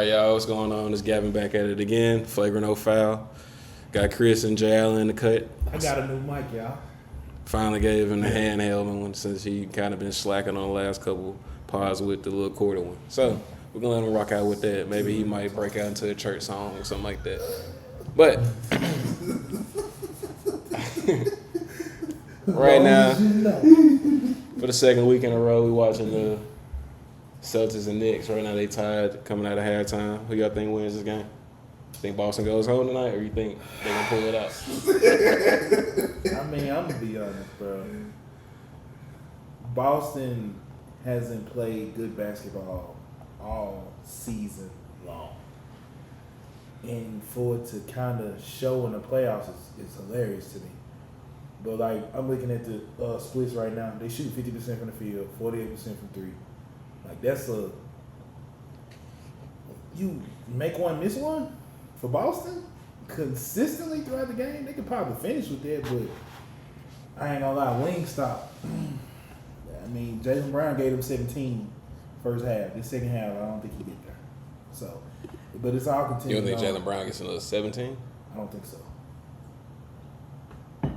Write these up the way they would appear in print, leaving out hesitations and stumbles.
right, y'all, what's going on? It's Gavin back at it again. Flagrant no foul. Got Chris and Jay Allen in the cut. I got a new mic, y'all. Finally gave him the handheld one since he kind of been slacking on the last couple pods with the little quarter one. So we're gonna let him rock out with that. Maybe he might break out into a church song or something like that. But right now, for the second week in a row, we watching the Celtics and Knicks. Right now they tied coming out of halftime. Who y'all think wins this game? Think Boston goes home tonight, or you think they're gonna pull it out? I mean, I'm gonna be honest, bro. Boston hasn't played good basketball all season long, and for it to kind of show in the playoffs is hilarious to me. But like, I'm looking at the splits right now. They shoot 50% from the field, 48% from three. Like that's you make one, miss one for Boston consistently throughout the game. They could probably finish with that, but I ain't gonna lie, Wingstop. I mean, Jaylen Brown gave them 17 first half. The second half, I don't think he get there. So, but it's all You continuing. don't think Jaylen Brown gets another 17? I don't think so. I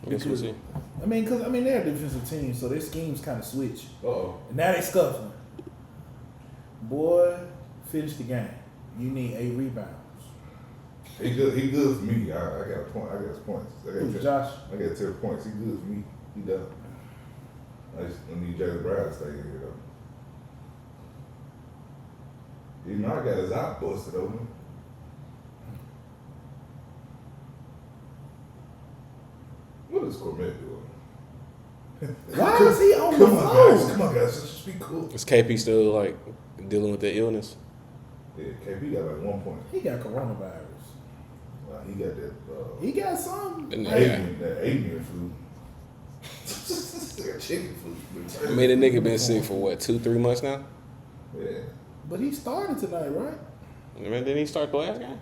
guess we'll see. Because they're a defensive team, so their schemes kind of switch. Uh-oh. And now they scuffling. Boy, finish the game. You need 8 rebounds. He good for me. I got a point. I got his points. Who's Josh? I got 10 points. He good for me. He done. I need Jaylen Brown to stay here though. You know I got his eye busted open. What is Cormet doing? Why is he on the Come on, guys. phone? Come on, guys. Let's just be cool. Is KP still like dealing with the illness? Yeah, KP got like 1 point. He got coronavirus. He got that. He got some. And, That avian flu. That chicken flu. I mean, the nigga been sick for what, 2-3 months now? Yeah. But he started tonight, right? I mean, didn't he start the last game?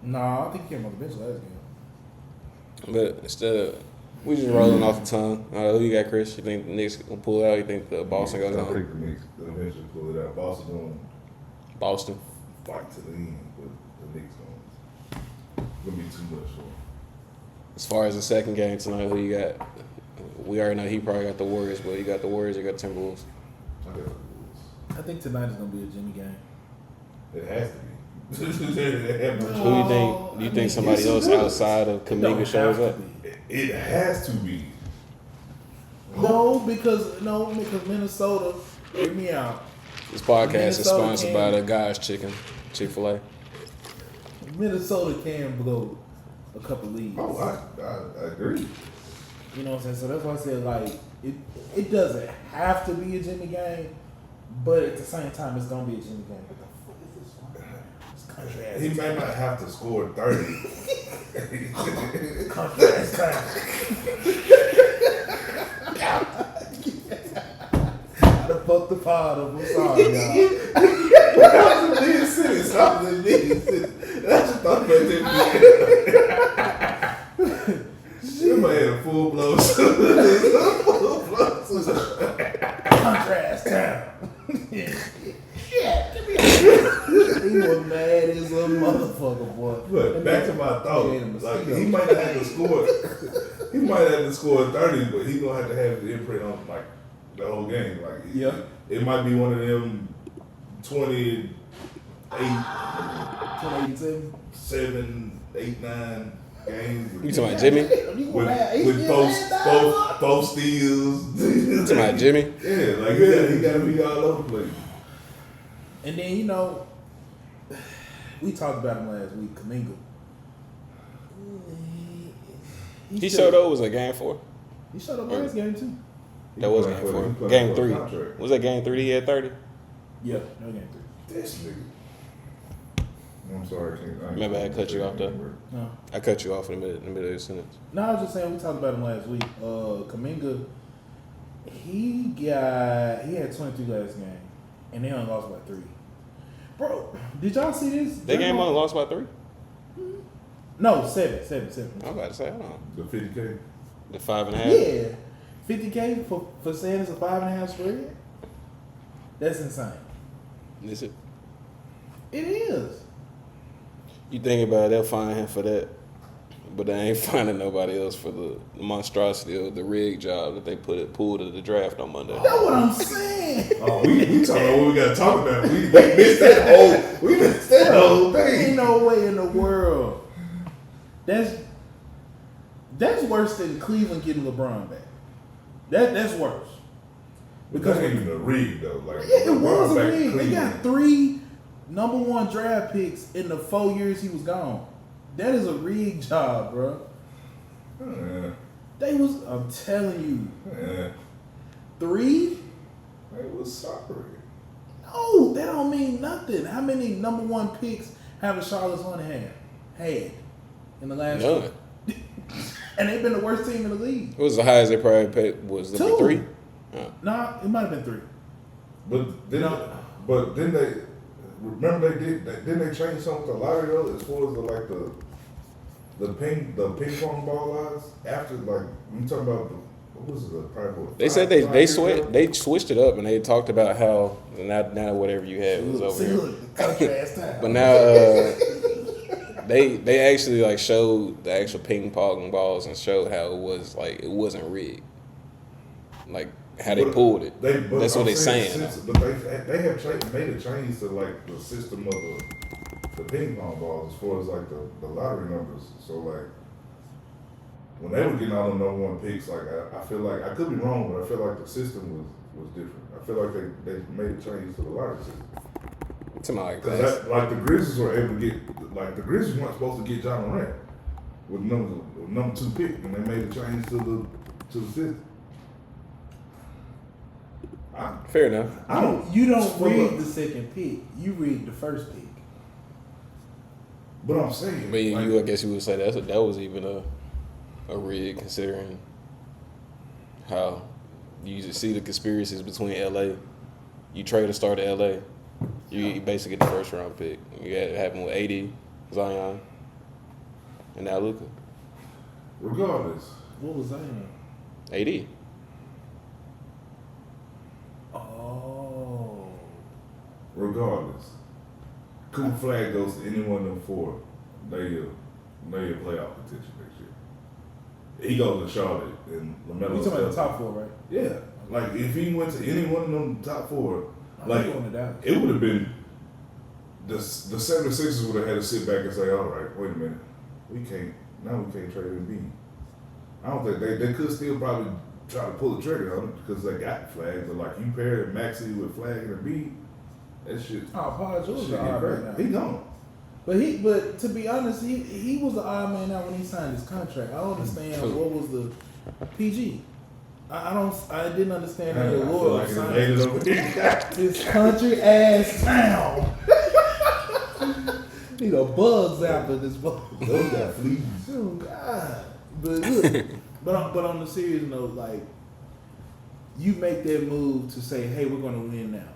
No, I think he came on the bench last game. But instead of, we just rolling off the tongue. Who you got, Chris? You think the Knicks gonna pull it out? You think the Boston goes I on? think the Knicks eventually pull it out. Boston going Boston. fight to the end, but the Knicks gonna be too much for them. As far as the second game tonight, who you got? We already know he probably got the Warriors, but you got the Warriors, you got the Timberwolves. I got the Bulls. I think tonight is going to be a Jimmy game. It has to be. Who you think? Do you think somebody else outside of Kuminga shows up? It has to be. No, because Minnesota, hear me out. This podcast is Minnesota sponsored by the Guys Chicken, Chick-fil-A. Minnesota can blow a couple leads. Oh, I agree. You know what I'm saying? So that's why I said, like, it doesn't have to be a Jimmy game, but at the same time, it's going to be a Jimmy game. What the fuck is this one? It's country ass. He may not have to score 30. Country ass time. I done fucked the pod up. I'm sorry, y'all. Stop the mid-sentence. I just thought about that. You might have a full blow. Contrast town. Yeah, give me a He was mad as a motherfucker, boy. But back to my thought, like he might not have to score. He might have to score 30, but he gonna have to have the imprint on like the whole game. Like Yeah. it might be one of them 28, 2087. 7, 8, 9 games. You talking about Jimmy? With both steals. You talking about Jimmy? Yeah, like he gotta be all over the place. And then, we talked about him last week, Kuminga. He showed up, was a game 4? He showed up last game, too. That was game 4. Game 3. Was that game 3 he had 30? Yeah, no game 3. This nigga. I'm sorry, I Maybe I cut you off though. No. I cut you off in the middle of your sentence. No, I was just saying, we talked about him last week. Kuminga, he had 23 last game, and they only lost by 3. Bro, did y'all see this? They game only lost by 3? No, 7. I'm about to say, hold on. The 50K. The 5.5? Yeah. 50K for saying it's a 5.5 spread? That's insane. Is it? It is. You think about it, they'll find him for that. But they ain't finding nobody else for the monstrosity of the rig job that they pulled at the draft on Monday. That's what I'm saying. Oh, we talking about what we gotta talk about. We missed that whole thing. Ain't no way in the world. That's worse than Cleveland getting LeBron back. That's worse. Because that ain't even a rig though. Like Yeah, it was a back to rig. They Cleveland. got 3 number 1 draft picks in the 4 years he was gone. That is a rig job, bro. I'm telling you. 3? It was sorry. No, that don't mean nothing. How many number 1 picks have the Charlotte Hornets had in the last None. year? And they've been the worst team in the league. What was the highest they probably paid? Was number 2. 3? Nah, it might have been 3. But then they remember didn't they change something with the lottery though, as far as the ping pong ball odds after, like you talking about what was it, probably They said they switched it up and they talked about how now whatever you had was over here. Look, contrast time. But now they actually like showed the actual ping pong balls and showed how it was like it wasn't rigged. Like how they pulled it. That's what they're saying. But they have made a change to like the system of the ping pong balls as far as like the lottery numbers. So like when they were getting all the number 1 picks, like I feel like I could be wrong, but I feel like the system was different. I feel like they made a change to the lottery system. Something like Because that. like the Grizzlies were able to get, like the Grizzlies weren't supposed to get John Morant with number 2 pick, and they made a change to the system. Fair enough. You don't read the second pick. You read the first pick. But I'm saying, But like, I guess you would say that was even a rig considering how you usually see the conspiracies between LA. You trade a star to LA, you basically get the first round pick. You had it happen with AD, Zion, and now Luka. regardless, What was that? AD. Oh. regardless, Cooper Flag goes to any one of them 4, they playoff potential next year. He goes to Charlotte and LaMelo. You talking about the top 4, right? Yeah, like if he went to any one of them top 4, like going to Dallas. it would have been the 76ers would have had to sit back and say, all right, wait a minute, we can't trade Embiid. I don't think they could still probably try to pull the trigger on it because they got Flags. But like you pair Maxey with Flag and Embiid, that shit. Oh, Paul George is shit an get odd great. man He now. gone. But to be honest, he was the odd man out when he signed his contract. I don't understand what was the PG. I didn't understand how the I feel Lord like signed it made it over here. his country ass town. Need a bugs after this ball. Those got fleas. Oh God! But look, but on the serious note, like you make that move to say, "Hey, we're going to win now."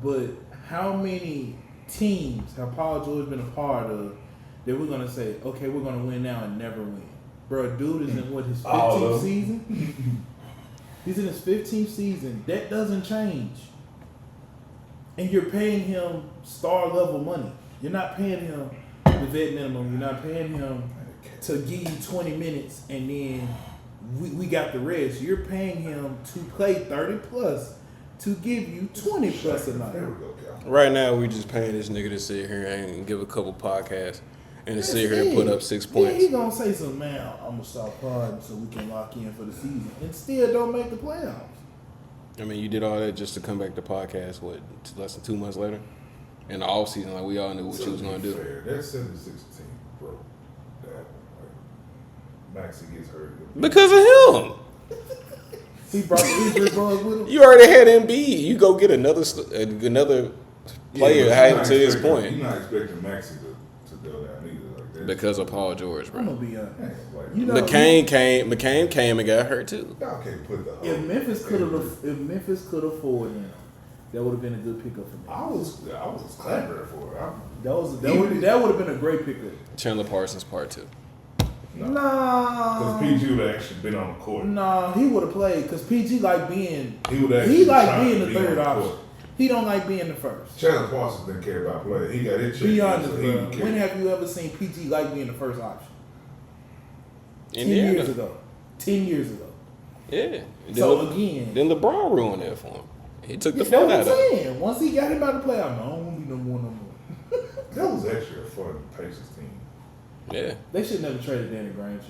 But how many teams have Paul George been a part of that we're going to say, "Okay, we're going to win now" and never win? Bro, dude is in his 15th season. He's in his 15th season. That doesn't change. And you're paying him star level money. You're not paying him the vet minimum. You're not paying him to give you 20 minutes and then we got the rest. You're paying him to play 30 plus to give you 20 plus a night. There we go, Cal. Right now, we just paying this nigga to sit here and give a couple podcasts and to sit here and put up 6 Yeah, points. he gonna say something, man, I'm gonna stop pardon so we can lock in for the season and still don't make the playoffs. I mean, you did all that just to come back to podcast, less than 2 months later? In the off season, like we all knew what you was going to do. Fair. That 76 team, bro. That, like, Maxey gets hurt. Because of him. He brought the injury bug with him. You already had Embiid. You go get another player Yeah, to this point. You're not expecting Maxey to go down either. Like that. Because of Paul George, I'm bro. gonna be honest. Like, You know, McCain came and got hurt too. y'all can't put the if Memphis could afford him, that would have been a good pickup for me. I was clamoring for it. That would have been a great pickup. Chandler Parsons part 2. Because Nah, PG would have actually been on the court. he would have played because PG like being He would actually he like try being to the be on third the option. court. He don't like being the first. Chandler Parsons didn't care about playing. He got his check. Be honest, so he bro. didn't care. When have you ever seen PG like being the first option? 10 Indiana. years ago. 10 years ago. Yeah. So again, Then LeBron ruined that for him. He took the that's fun what out I'm of it. saying. Once he got him out of the playoff, no, I don't want to be no more. That was actually a fun Pacers team. Yeah. They should never traded Danny Granger.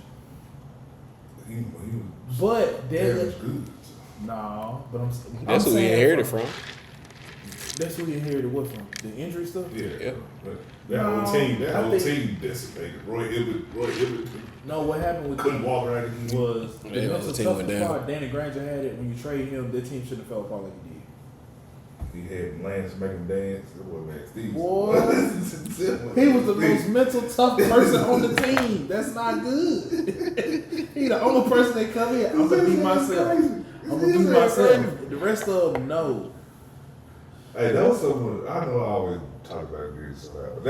He was But very they're good. no, but I'm That's who he saying inherited from. That's who he inherited what from? The injury stuff? Yeah. Yeah. But that No, whole team, I think- team decimated. Roy Hibbert No, what happened with couldn't him walk right again. was the Yeah, mental the team went toughness down. part Danny Granger had it. When you trade him, their team shouldn't have fell apart like he did. He had Lance make him dance. That boy Max Stevens. Boy, he was the most mental tough person on the team. That's not good. He the only person that come in. I'm gonna be myself. I'm gonna be myself. The rest of them, no. Hey, that was something. I know I always talk about Grizzlies, but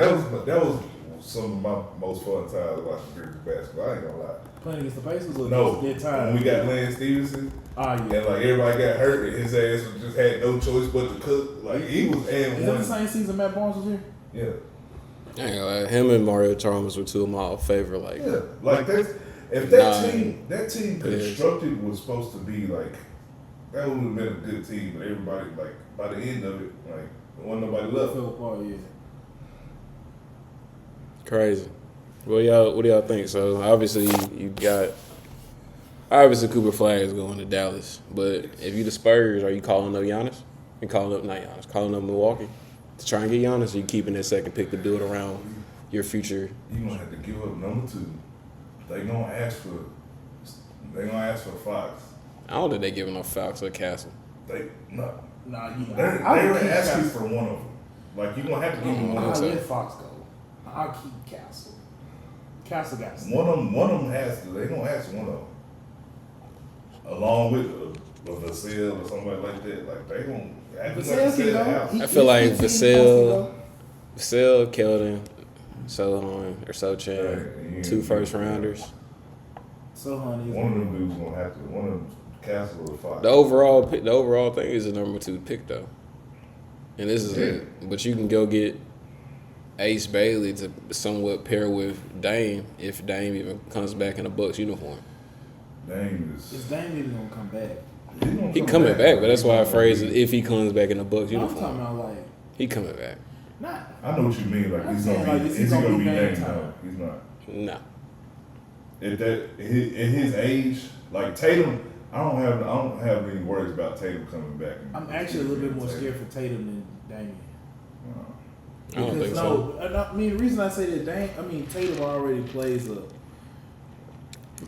that was some of my most fun times watching Grizzlies basketball. I ain't gonna lie. Playing against the Pacers or No, just get tired? when we got Lance Stevenson, Ah, and yeah. like everybody got hurt, and his ass just had no choice but to cook. Like he was Is and that the one. same season Matt Barnes was here? Yeah, I ain't gonna lie, him and Mario Chalmers were two of my favorite. Like, yeah. Like that. If that Nine. team constructed was supposed to be like that would have been a good team, but everybody like by the end of it, like there wasn't nobody left. Fell apart, yeah. crazy. What do y'all think? So obviously you got Cooper Flag is going to Dallas, but if you the Spurs, are you calling up Giannis? And calling up Milwaukee to try and get Giannis? Or you keeping that second pick to build around your future? You gonna have to give up number 2. They gonna ask for Fox. I don't think they giving up Fox or Castle. They no. Nah, They're I would keep asking Castle. for one of them. Like you gonna have to give them one. I'll so. let Fox go. I'll keep Castle. Castle got to One of them has to. They gonna ask one of them, along with a Vassell or somebody like that. Like they gonna. Vassell can go. I feel like He Vassell, Keldon, Sohan, or Sochan, Right, 2 first rounders. So honey, One of them dudes gonna have to. One of them, Castle or Fox. The overall thing is the number 2 pick though, and this is it. But you can go get Ace Bailey to somewhat pair with Dame if Dame even comes back in a Bucks uniform. Dame is is. Dame even gonna come back? He coming back, but that's why I phrased it if he comes back in a Bucks No, I'm talking uniform. about like He coming back. not. I know what you mean. Like I'm he's saying, gonna like, be. is Is he he gonna gonna be be game Dame? time? No, he's not. Nah. At his age, like Tatum, I don't have any worries about Tatum coming back. I'm actually a little bit more scared for Tatum than Damian. I don't think no, I mean the reason I say that Tatum already plays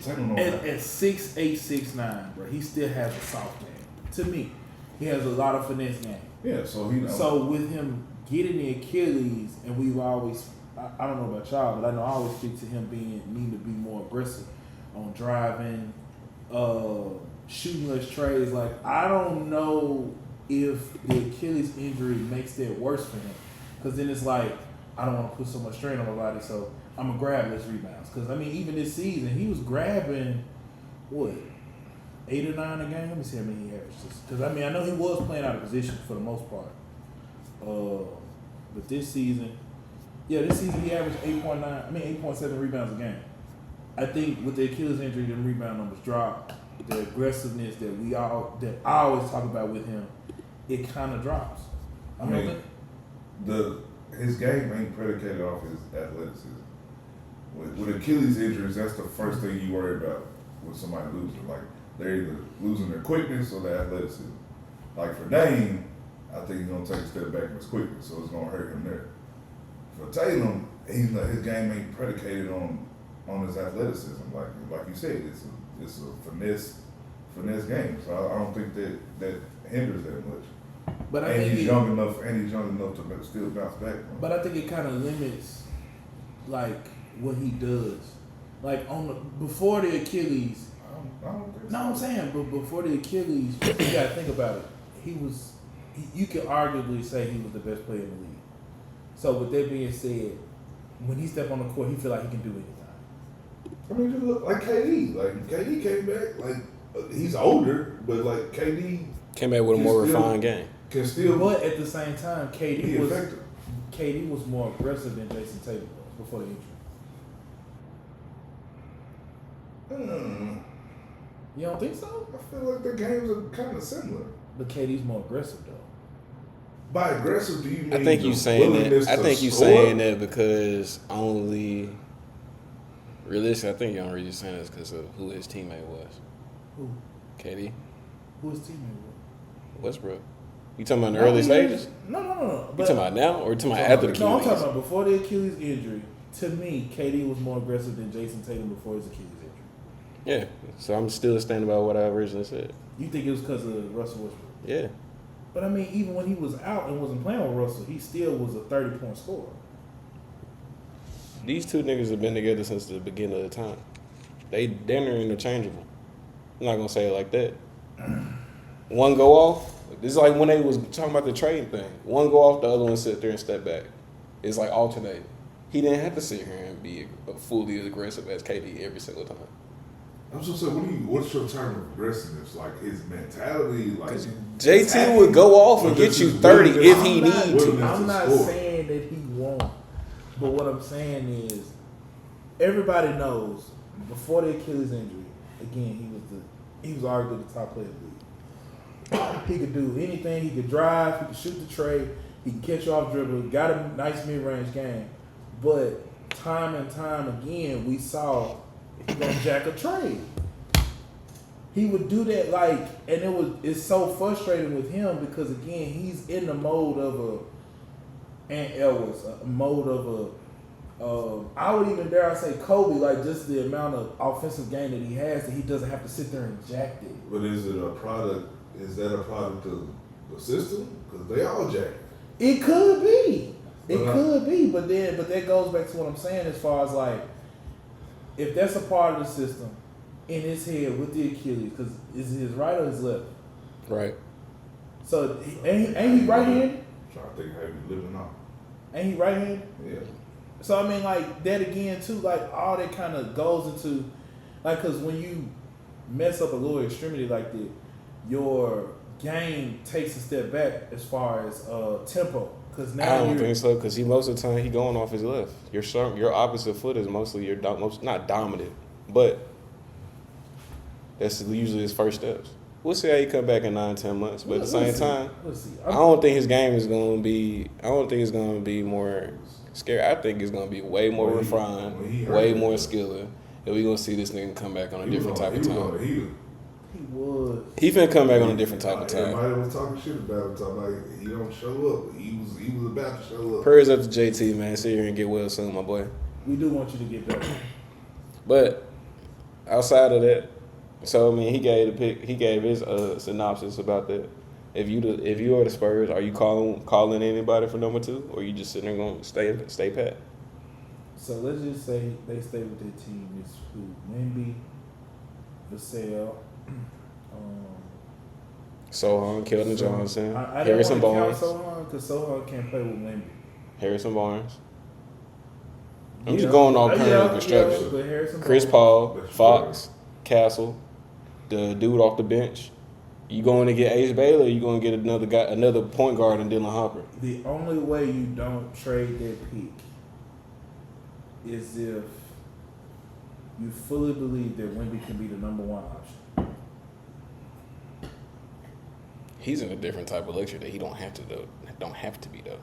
Tatum don't at have- 6'8", 6'9", bro. He still has a soft game. To me, he has a lot of finesse game. Yeah, so he. So with him getting the Achilles, and we've always, I don't know about y'all, but I know I always speak to him needing to be more aggressive on driving, shooting less trades. Like, I don't know if the Achilles injury makes that worse for him. Because then it's like, I don't want to put so much strain on my body, so I'm going to grab less rebounds. Because, even this season, he was grabbing, 8 or 9 a game? Let me see how many he averaged. Because, I know he was playing out of position for the most part. But this season he averaged 8.7 rebounds a game. I think with the Achilles injury, the rebound numbers dropped. The aggressiveness that I always talk about with him, it kind of drops. I mean, his game ain't predicated off his athleticism. With Achilles injuries, that's the first thing you worry about with somebody losing. Like they're either losing their quickness or their athleticism. Like for Dame, I think he's gonna take a step back in his quickness, so it's gonna hurt him there. For Tatum, his game ain't predicated on his athleticism. Like you said, it's a finesse game. So I don't think that hinders that much. But He's young enough to still bounce back. But I think it kind of limits, like, what he does. Like, before the Achilles, I don't think so. no, I'm saying, but before the Achilles, you got to think about it. You could arguably say he was the best player in the league. So with that being said, when he stepped on the court, he feel like he can do anything. I mean, just look like KD. Like KD came back. Like he's older, but like KD Came back with a more He's still- refined game. can still But at the same time, be KD was effective. KD was more aggressive than Jason Tatum was before the injury. You don't think so? I feel like the games are kind of similar. But KD's more aggressive though. By aggressive, do you mean I think you the saying willingness that. I to think you score? saying that because only realistically, I think you're only really saying this because of who his teammate was. Who? KD, Who his teammate was? Westbrook. You talking about in the early stages? No. You talking about now or you talking about after the No, I'm Achilles? talking about before the Achilles injury. To me, KD was more aggressive than Jason Tatum before his Achilles injury. Yeah. So I'm still standing by what I originally said. You think it was because of Russell Westbrook? Yeah. But I mean, even when he was out and wasn't playing with Russell, he still was a 30-point scorer. These two niggas have been together since the beginning of the time. They're interchangeable. I'm not gonna say it like that. One go off. This is like when they was talking about the trading thing. One go off, the other one sit there and step back. It's like alternating. He didn't have to sit here and be fully as aggressive as KD every single time. I'm just saying, what's your term of aggressiveness? Like his mentality, like JT would go off and get you 30 if he need to. I'm not saying that he won't. But what I'm saying is, everybody knows before the Achilles injury, again, he was arguably the top player of the league. He could do anything. He could drive. He could shoot the trade. He could catch off dribble. Got a nice mid-range game. But time and time again, we saw he gonna jack a trade. He would do that and it's so frustrating with him because again, he's in the mode of Ant Edwards, a mode of I would even dare I say Kobe, like just the amount of offensive game that he has that he doesn't have to sit there and jack it. But is it a product? Is that a product of the system? Because they all jack. It could be. Could be, but that goes back to what I'm saying as far as like, if that's a part of the system in his head with the Achilles, because is his right or his left? Right. So ain't he right-handed? I'm trying to think how he living now. Ain't he right-handed? Yeah. So I mean, like that again too. Like all that kind of goes into, like, because when you mess up a lower extremity like that, your game takes a step back as far as tempo. Because now I don't think so, because most of the time he going off his left. Your opposite foot is mostly your not dominant, but that's usually his first steps. We'll see how he come back in 9-10 months, but at the same time, I don't think his game is going to be. I don't think it's going to be more scary. I think it's going to be way more refined, way more skilled, and we gonna see this nigga come back on a different type of time. He was. He finna come back on a different type of time. Everybody was talking shit about him, talking like he don't show up. He was about to show up. Prayers up to JT, man. Sit here and get well soon, my boy. We do want you to get better. But outside of that, so I mean, he gave his synopsis about that. If you are the Spurs, are you calling anybody for number 2, or you just sitting there going to stay pat? So let's just say they stay with their team. It's who? Wemby, Vassell, Sohan, Keldon Johnson, I Harrison didn't want Barnes. to count Sohan because Sohan can't play with Wemby. Harrison Barnes. I'm just going off current construction. But Harrison Chris Barnes, Paul, Fox, Castle, the dude off the bench. You going to get Ace Baylor, or you going to get another point guard in Dylan Hopper? the only way you don't trade that pick is if you fully believe that Wemby can be the number 1 option. He's in a different type of luxury that he don't have to be though.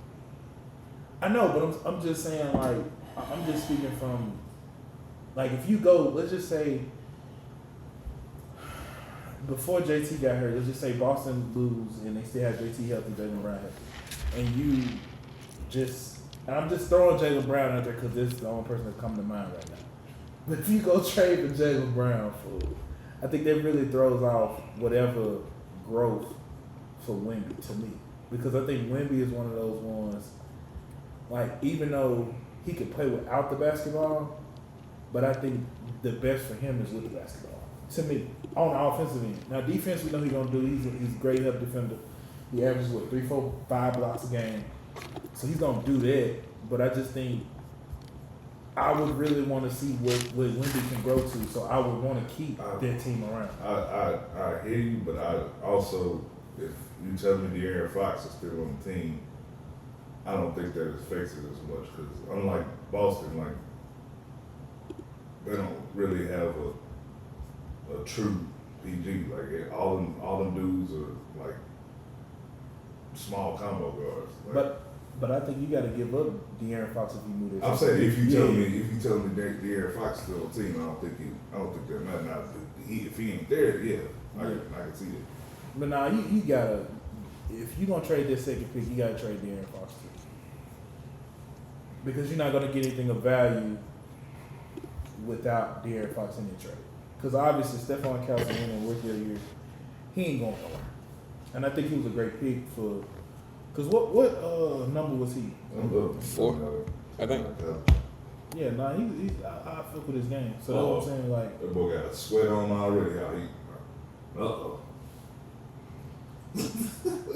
I know, but I'm just saying, like, I'm just speaking from, like, if you go, let's just say, before JT got hurt, let's just say Boston lose and they still have JT healthy, Jaylen Brown healthy, and you just, and I'm just throwing Jaylen Brown out there because this is the only person that's coming to mind right now. But if you go trade for Jaylen Brown, I think that really throws off whatever growth for Wemby to me, because I think Wemby is one of those ones. Like, even though he could play without the basketball, but I think the best for him is with the basketball. To me, on the offensive end. Now, defense, we know he's gonna do. He's a great help defender. He averages 3, 4, 5 blocks a game, so he's gonna do that. But I just think I would really want to see what Wemby can grow to. So I would want to keep that team around. I hear you, but I also if you tell me De'Aaron Fox is still on the team, I don't think that affects it as much because unlike Boston, like they don't really have a true PG. Like all them dudes are like small combo guards. Like, But I think you got to give up De'Aaron Fox if you move that. I'm saying if you tell me that De'Aaron Fox is still on the team, I don't think that matters. Now, if he ain't there, yeah, I can see it. But now you gotta, if you gonna trade this second pick, you gotta trade De'Aaron Fox too, because you're not gonna get anything of value without De'Aaron Fox in the trade. Because obviously Stephon Castle in rookie of the year, he ain't going nowhere, and I think he was a great pick for. Because what number was he? 4, I think. Yeah, nah, he I fuck with his game. So that's what I'm saying. Like that boy got a sweat on already. How he?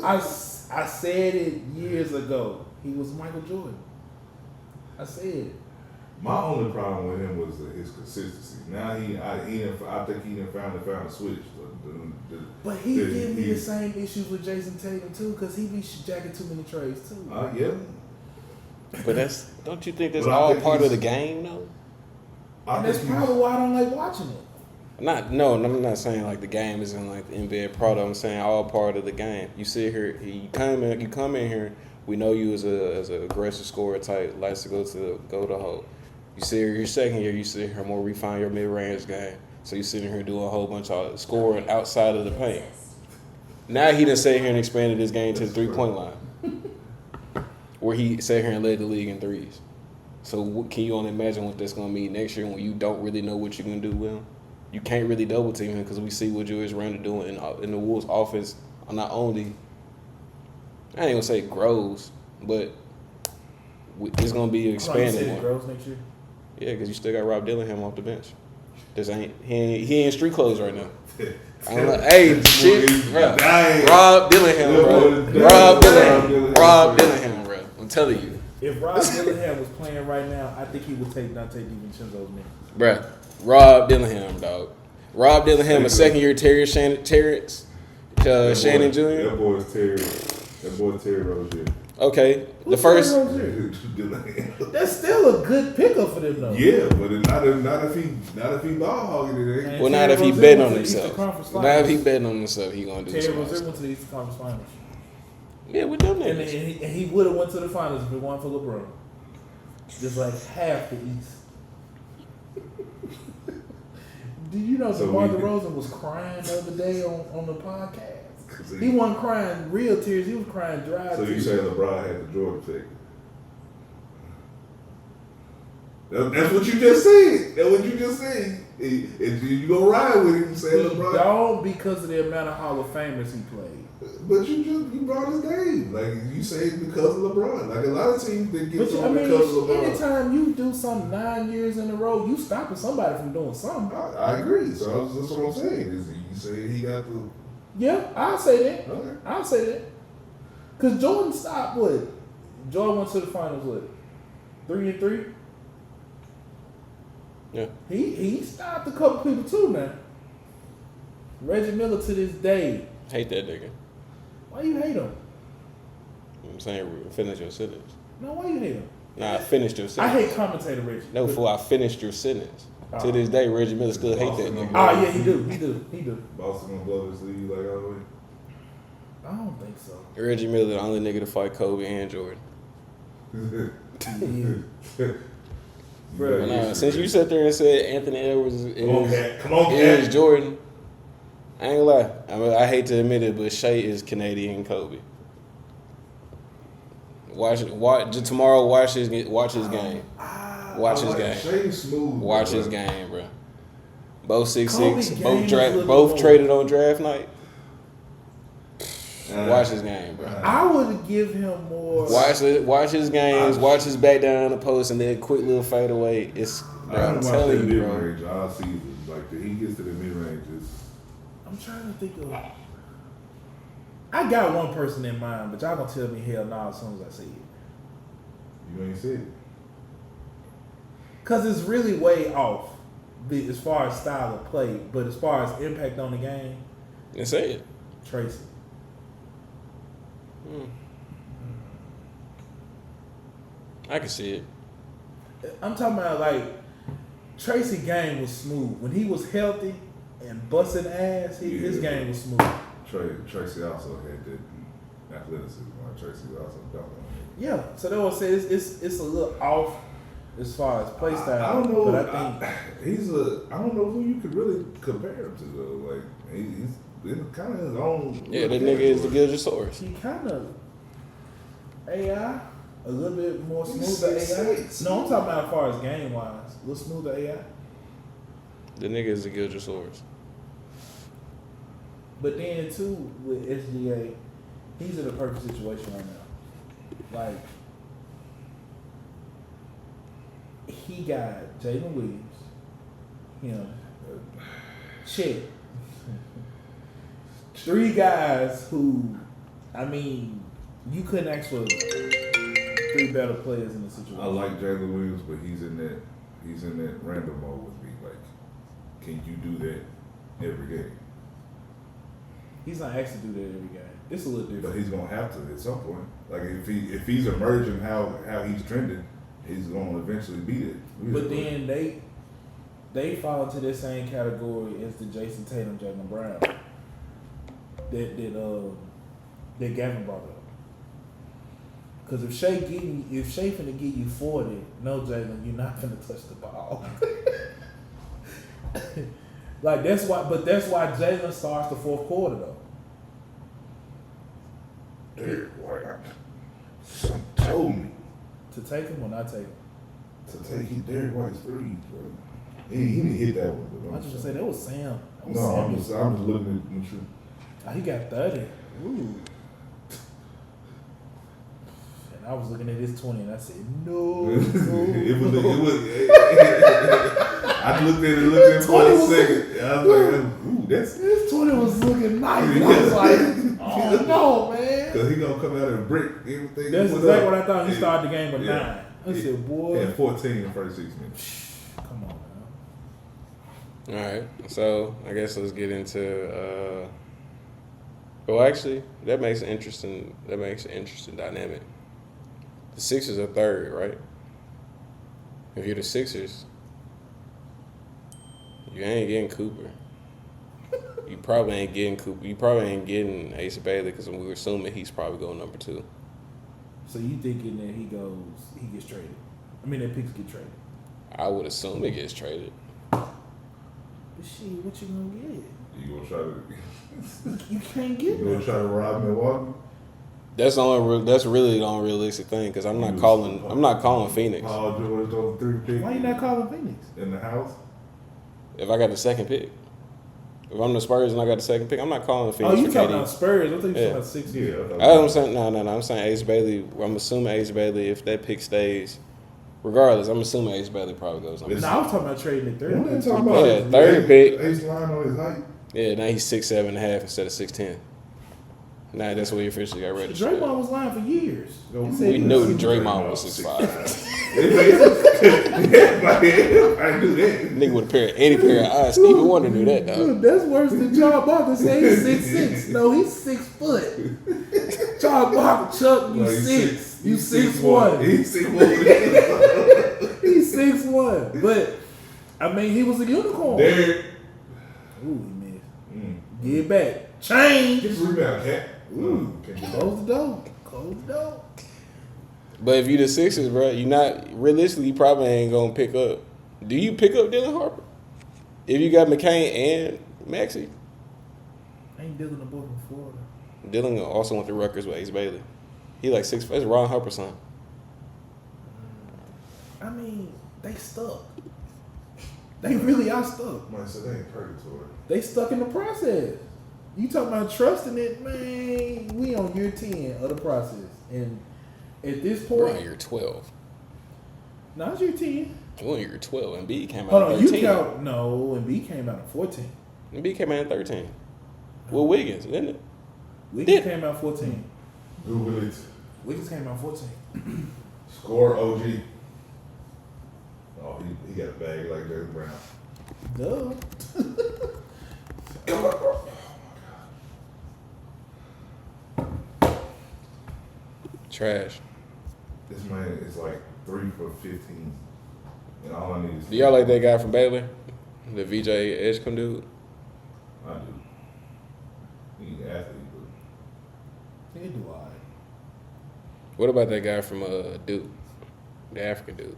I said it years ago. He was Michael Jordan. I said it. My only problem with him was his consistency. Now I think he done found a switch. But he give me the same issues with Jason Tatum too, because he be jacking too many trades too. Yeah. But don't you think that's all part of the game though? And that's probably why I don't like watching it. I'm not saying like the game isn't like the NBA product. I'm saying all part of the game. You sit here, you come in here. We know you as a aggressive scorer type, likes to go to hole. You sit here your second year, you sit here more refine your mid range game. So you sitting here doing a whole bunch of scoring outside of the paint. Now he done sat here and expanded his game to the 3-point line, where he sat here and led the league in threes. So can you only imagine what that's going to mean next year when you don't really know what you're going to do with him? You can't really double team him because we see what Julius Randle doing in the Wolves' offense. Not only, I ain't gonna say grows, but it's gonna be expanded more. Grows next year. Yeah, because you still got Rob Dillingham off the bench. He ain't street clothes right now. I'm like, hey, shit, bro. Rob Dillingham, bro. Rob Dillingham, bro. I'm telling you. If Rob Dillingham was playing right now, I think he would take Dante DiVincenzo's minutes. Bruh, Rob Dillingham, dog. Rob Dillingham, a second-year Shannon Jr. That boy Terry Rozier. Okay, the first. That's still a good pickup for them, though. Yeah, but not if he ball hogging it. And Well, not if he betting on himself. Not if he betting on himself, he gonna do Terry something. Rozier went to the Eastern Conference Finals. Yeah, with them And niggas. he would have went to the finals if it weren't for LeBron. Just like half the East. Did you know DeMar DeRozan was crying the other day on the podcast? He wasn't crying real tears. He was crying dry tears. So you say LeBron had the Jordan pick? That's what you just said. That's what you just said. If you gonna ride with him, say LeBron. Don't because of the amount of Hall of Famers he played. But you brought his name. Like you say it's because of LeBron. Like a lot of teams that get something because of LeBron. Anytime you do something 9 years in a row, you stopping somebody from doing something. I agree. So that's what I'm saying. Is you say he got the. Yeah, I'll say that. Okay. I'll say that. Because Jordan stopped what? Jordan went to the finals what? 3-3? Yeah. He stopped a couple people too now. Reggie Miller to this day. Hate that nigga. Why you hate him? I'm saying finish your sentence. No, why you hate him? Nah, I finished your I sentence. hate commentator Reggie. No, fool, I finished your sentence. To this day, Reggie Miller still hate that nigga. Oh yeah, he do. Boston gonna blow this league like always. I don't think so. Reggie Miller, the only nigga to fight Kobe and Jordan. Yeah. Bro, Nah, since you sat there and said Anthony Edwards Come on, is Cat. Jordan, I ain't gonna lie. I mean, I hate to admit it, but Shea is Canadian Kobe. Watch tomorrow. Watch his game. Watch his game. Shay's smooth. Watch his game, bro. Both 6'6", Kobe game is both little traded on draft night. Uh, Watch his game, bro. I would give him more. Watch his games. Watch his back down the post and then quick little fade away. It's bro, I'm telling you, bro. Mid-range all season. Like he gets to the mid-range. I'm trying to think of. I got one person in mind, but y'all gonna tell me hell no as soon as I see it. You ain't see it. Cause it's really way off, as far as style of play, but as far as impact on the game, And say it. Tracy. I can see it. I'm talking about like Tracy game was smooth when he was healthy and busting ass. His game was smooth. Tracy also had that athleticism. Like Tracy also got on it. Yeah, so that was say it's a little off as far as play style. I don't know. but I think I don't know who you could really compare him to though. Like he's kind of his own. Yeah, that nigga is the Gilgeosaurus. he kind of AI a little bit more He's smoother AI. 6'6". No, I'm talking about as far as game wise, a little smoother AI. The nigga is the Gilgeosaurus. But then too with SGA, he's in a perfect situation right now. Like he got Jalen Williams, Chet, 3 guys who, I mean, you couldn't ask for 3 better players in the situation. I like Jalen Williams, but he's in that random mode with me. Like, can you do that every game? He's not asked to do that every game. It's a little different. But he's gonna have to at some point. Like if he's emerging how he's trending, he's gonna eventually beat it. But then they fall into the same category as the Jason Tatum, Jaylen Brown that Gavin brought up. Because if Shea finna give you 40, no Jaylen, you're not finna touch the ball. Like that's why Jaylen starts the fourth quarter though. Derek White, some told me To take him or not take him. to take Derek White's threes, bro. He didn't hit that one. But I was just say that was Sam. That was no, Sam. I'm just looking at the truth. He got 30. Ooh. And I was looking at his 20 and I said, no. it was. I looked at it for a second. I was like, ooh, that's. This 20 was looking nice. I was like, oh no, man. Because he gonna come out and break everything. That's he put exactly up. what I thought. He started the game with 9. I said, boy. Yeah, 14 in the first 6 minutes. Come on, man. All right, so I guess let's get into. Well, actually, that makes an interesting dynamic. The Sixers are third, right? If you're the Sixers, you ain't getting Cooper. You probably ain't getting Cooper. You probably ain't getting Ace Bailey because we were assuming he's probably going number 2. So you thinking that he gets traded? I mean, that picks get traded. I would assume it gets traded. But shit, what you gonna get? You gonna try to? You can't get You gonna it. try to rob Milwaukee? That's really the unrealistic thing because I'm not calling Phoenix. Paul George those 3 picks. Why you not calling Phoenix? In the house? If I got the second pick, if I'm the Spurs and I got the second pick, I'm not calling Oh, Phoenix you for talking KD. about Spurs? I thought you Yeah. talking about Sixers. Yeah. I'm saying no. I'm saying Ace Bailey. I'm assuming Ace Bailey. If that pick stays, regardless, I'm assuming Ace Bailey probably goes number 2. No, I was talking about trading the third. What are pick. they talking about? Yeah, third pick. Ace line on his height. Yeah, now he's 6'7.5" instead of 6'10". Now that's what he officially got ready to Draymond was lying for years. No, He said We he knew was- Draymond was 6'5". I knew that. Nigga with any pair of eyes. Stevie Wonder knew that, dog. Dude, that's worse than John Barker saying he's 6'6". No, he's 6 foot. John Barker, Chuck, you No, he's 6. You he's 6'1". He's 6'1". He's 6'1". But I mean, he was a unicorn. Derek. Ooh, he missed. Get back. Change. Get the rebound, cat. Ooh. Can't get Close the door. Close the door. But if you the Sixers, bro, you not realistically you probably ain't gonna pick up. Do you pick up Dylan Harper? If you got McCain and Maxey? Ain't Dylan the boy from Florida. Dylan also went to Rutgers with Ace Bailey. He like 6'5". That's Ron Harper's son. I mean, they stuck. They really are stuck. Man, so they ain't purgatory. They stuck in the process. You talking about trusting it, man? We on year 10 of the process, and at this We're point, on year 12. now it's year 10. We're on year 12. And B came out Hold in on, 13. you count? No, and B came out in 14. And B came out in 13. With Wiggins, didn't it? Wiggins Did- came out 14. Google it. Wiggins came out 14. Score OG. Oh, he got a bag like Derek Brown. Duh. Trash. This man is like 3 for 15. And all I need is. Do y'all like that guy from Baylor? The VJ Edgecombe dude? I do. He's an athlete, but. They do all right. What about that guy from Duke? The African dude.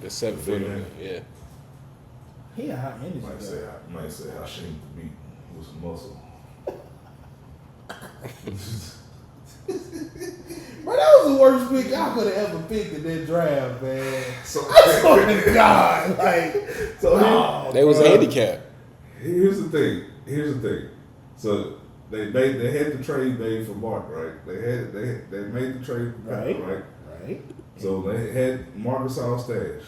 The 7 foot. man? Yeah. He a high energy Might guy. say I shouldn't beat with some muscle. Bro, that was the worst pick I could have ever picked in that draft, man. So, I swear to God, like, so They was bro, handicapped. Here's the thing. So they had the trade made for Mark, right? They made the trade for Mark, right? Right. So they had Marc Gasol stash.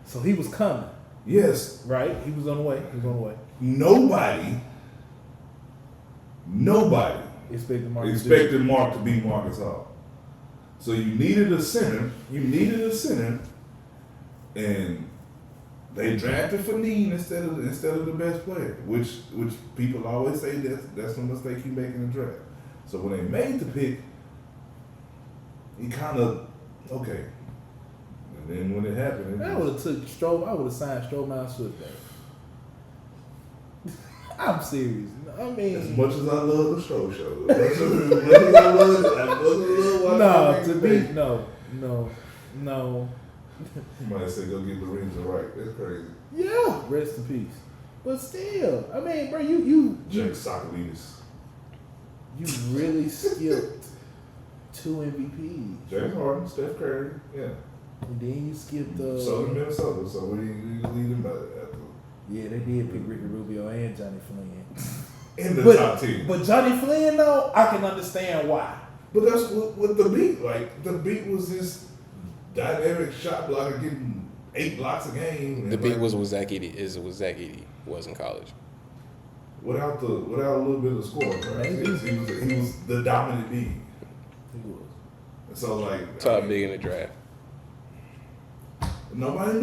So he was coming, Yes, right? He was on the way. nobody Expected Mark. expected Mark to be Marc Gasol. So you needed a center, and they drafted Fanine instead of the best player, which people always say that's the mistake you make in the draft. So when they made the pick, he kind of okay. And then when it happened, I would have took Strobe. I would have signed Strowman Swift back. I'm serious. I as mean, much as I love the show, as much as I love no, to be no. You might say go get Lorenzo Wright. That's crazy. Yeah, rest in peace. But still, I mean, bro, you Jack Sokolidis. really skipped 2 MVPs, James Harden, Steph Curry, yeah. and then you skipped Southern Minnesota, so we lead them by that. Yeah, they did pick Ricky Rubio and Johnny Flynn. In the top 10. But Johnny Flynn, though, I can understand why. But that's what the beat, like, the beat was this dynamic shot blocker getting 8 blocks a game. And The beat like, was with Zach Edey was in college. without a little bit of scoring, right? Maybe. He was the dominant beat. He was. And so, like, Top big in the draft. nobody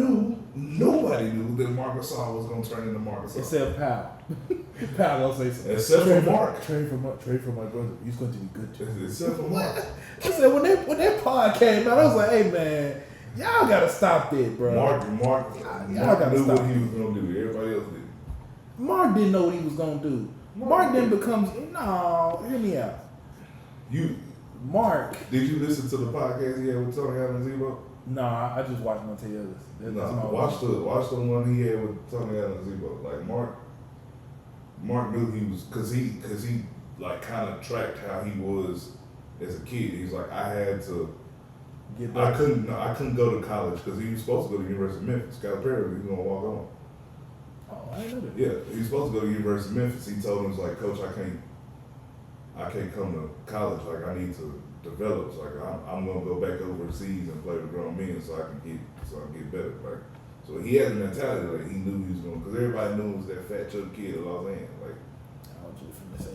knew that Marc Gasol was going to turn into Marc Gasol. Except Powell. Powell gonna say something. Except for Mark. Trade for my brother. He's going to be good too. Except for Mark. I said when that pod came out, I was like, hey man, y'all gotta stop that, bro. Mark gotta knew stop what he was it. going to do. Everybody else did. Mark didn't know what he was gonna do. Mark then becomes hear me out. Mark. Did you listen to the podcast he had with Tony Allen and Zebo? Nah, I just watched Monte Ellis. That's my watch the one he had with Tony Allen and Zebo. Like Mark knew he was because he like kind of tracked how he was as a kid. He's like I couldn't go to college because he was supposed to go to the University of Memphis. Calipari, he was gonna walk on. Oh, I didn't know that. Yeah, he was supposed to go to the University of Memphis. He told him, he's like, Coach, I can't come to college. Like, I need to develop. So, like, I'm gonna go back overseas and play with grown men so I can get better. Like, so he had a mentality like he knew he was going because everybody knew he was that fat chubby kid at Los Angeles. Like, I was just finna say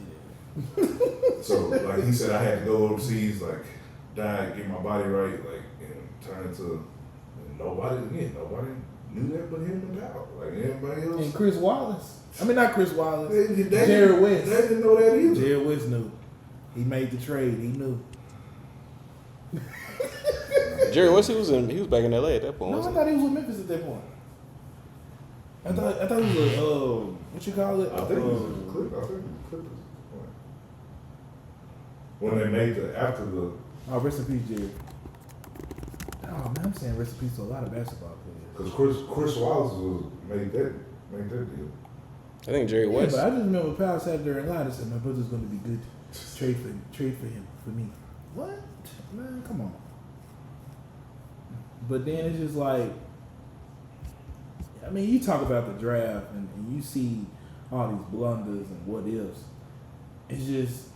that. so like he said, I had to go overseas, like, diet, get my body right, like, and turn into nobody knew that but him and Powell. Like everybody else. And Chris Wallace. I mean, not Chris Wallace. They Jared West. They didn't know that either. Jared West knew. He made the trade. He knew. Jerry West, he was back in LA at that point. No, I wasn't thought he was with Memphis at that point. I thought he was a what you call it? I think it was Clippers. When they made after the. Oh, rest in peace, Jared. Oh man, I'm saying rest in peace to a lot of basketball players. Because Chris Wallace made that deal. I think Jerry Yeah, West. but I just remember Powell sat there and lied and said, "My brother's going to be good. Trade for him for me." What? Man, come on. But then it's just like, I mean, you talk about the draft and you see all these blunders and what ifs. It's just,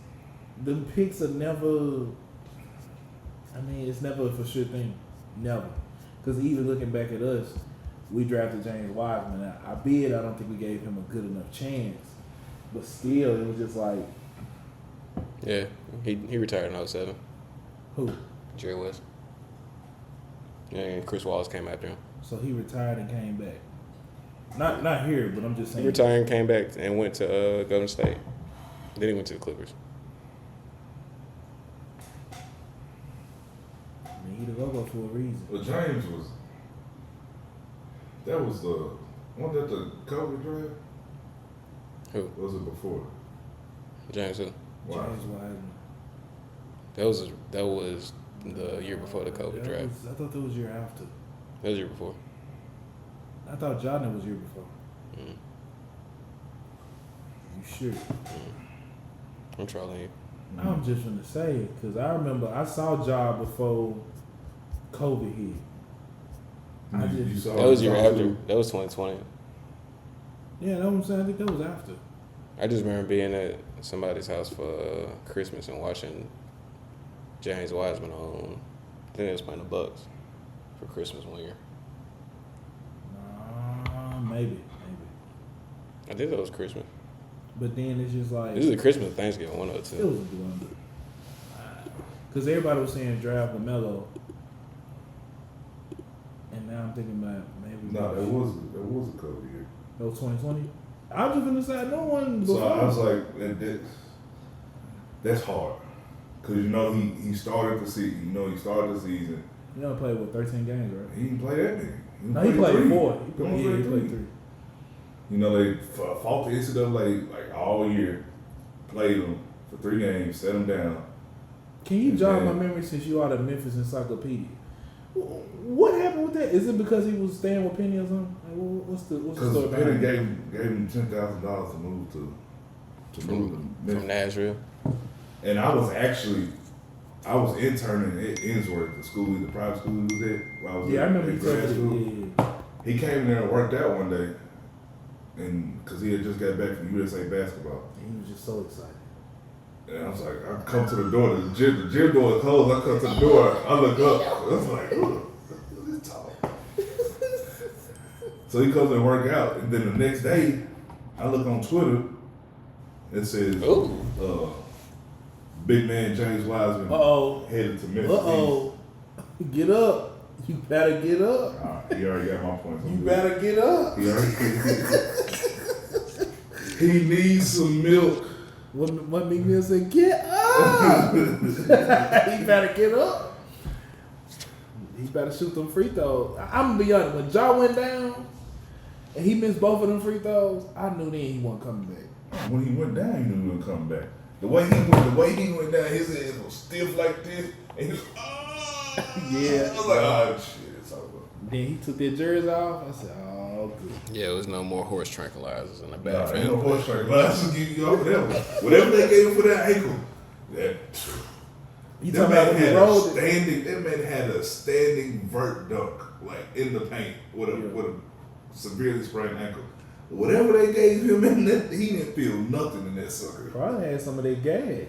them picks are never, I mean, it's never a for sure thing. Never. Because even looking back at us, we drafted James Wiseman. I don't think we gave him a good enough chance. But still, it was just like, Yeah, he retired in 07. who? Jerry West. Yeah, and Chris Wallace came after him. So he retired and came back. Not here, but I'm just He saying. retired and came back and went to Golden State. Then he went to the Clippers. logo for a reason. But James was. That was the. Wasn't that the Kobe draft? Who? Or was it before? James who? Wow. James Wiseman. That was the year before the Kobe draft. I thought that was year after. That was the year before. I thought Jordan was year before. Mm. You sure? I'm trolling you. I'm just gonna say it because I remember I saw Ja before COVID hit. I You just saw That was it, year you saw after. it. That was 2020. yeah, that's what I'm saying. I think that was after. I just remember being at somebody's house for Christmas and watching James Wiseman on. I think they was playing the Bucks for Christmas one year. Maybe. I think that was Christmas. But then it's just like This is a Christmas or Thanksgiving, one of the it two. was a blunder. Because everybody was saying draft LaMelo, and now I'm thinking about maybe. No, that was a Kobe year. That was 2020. I was just gonna say no one. So Before. I was like, that's hard. Cause he started the season. He started the season. You know, played with 13 games, right? He didn't play that many. No, he played 3. 4. He only played played 3. They fought the NCAA like all year, played them for 3 games, set them down. Can you jog my Yeah. memory since you are the Memphis Encyclopedia? What happened with that? Is it because he was staying with Penny or something? Like, what's the Because story Penny behind it? gave him $10,000 to move to move to From Memphis. Nashville. And I was interning at Innsworth, the school, the private school he was at. While I was Yeah, I at remember you grad told school. me. Yeah. He came in there and worked out one day, and because he had just got back from USA basketball. He was just so excited. And I was like, I come to the door, the gym door is closed. I come to the door, I look up. I was like, ooh, this tall. So he comes and work out, and then the next day, I look on Twitter. It says, Ooh. big man James Wiseman Uh-oh. headed to Memphis. Uh-oh. Get up. You better get up. He already got my points. You better get up. He already. He needs some milk. What Meek Mill said, get up. He better get up. He better shoot them free throws. I'm going to be honest. When Ja went down and he missed both of them free throws, I knew then he wasn't coming back. When he went down, he knew he would come back. The way he went down, his head was stiff like this, and he was, Yeah. I was like, oh shit, it's over. Then he took their jerseys off. I said, oh, good. Yeah, it was no more horse tranquilizers in the Nah, back. ain't no horse track. Glasses give you over there. Whatever they gave him for that ankle, You that talking man about when he had rolled it? that man had a standing vert dunk, like in the paint with a severely sprained ankle. Whatever they gave him in that, he didn't feel nothing in that sucker. Probably had some of their gas.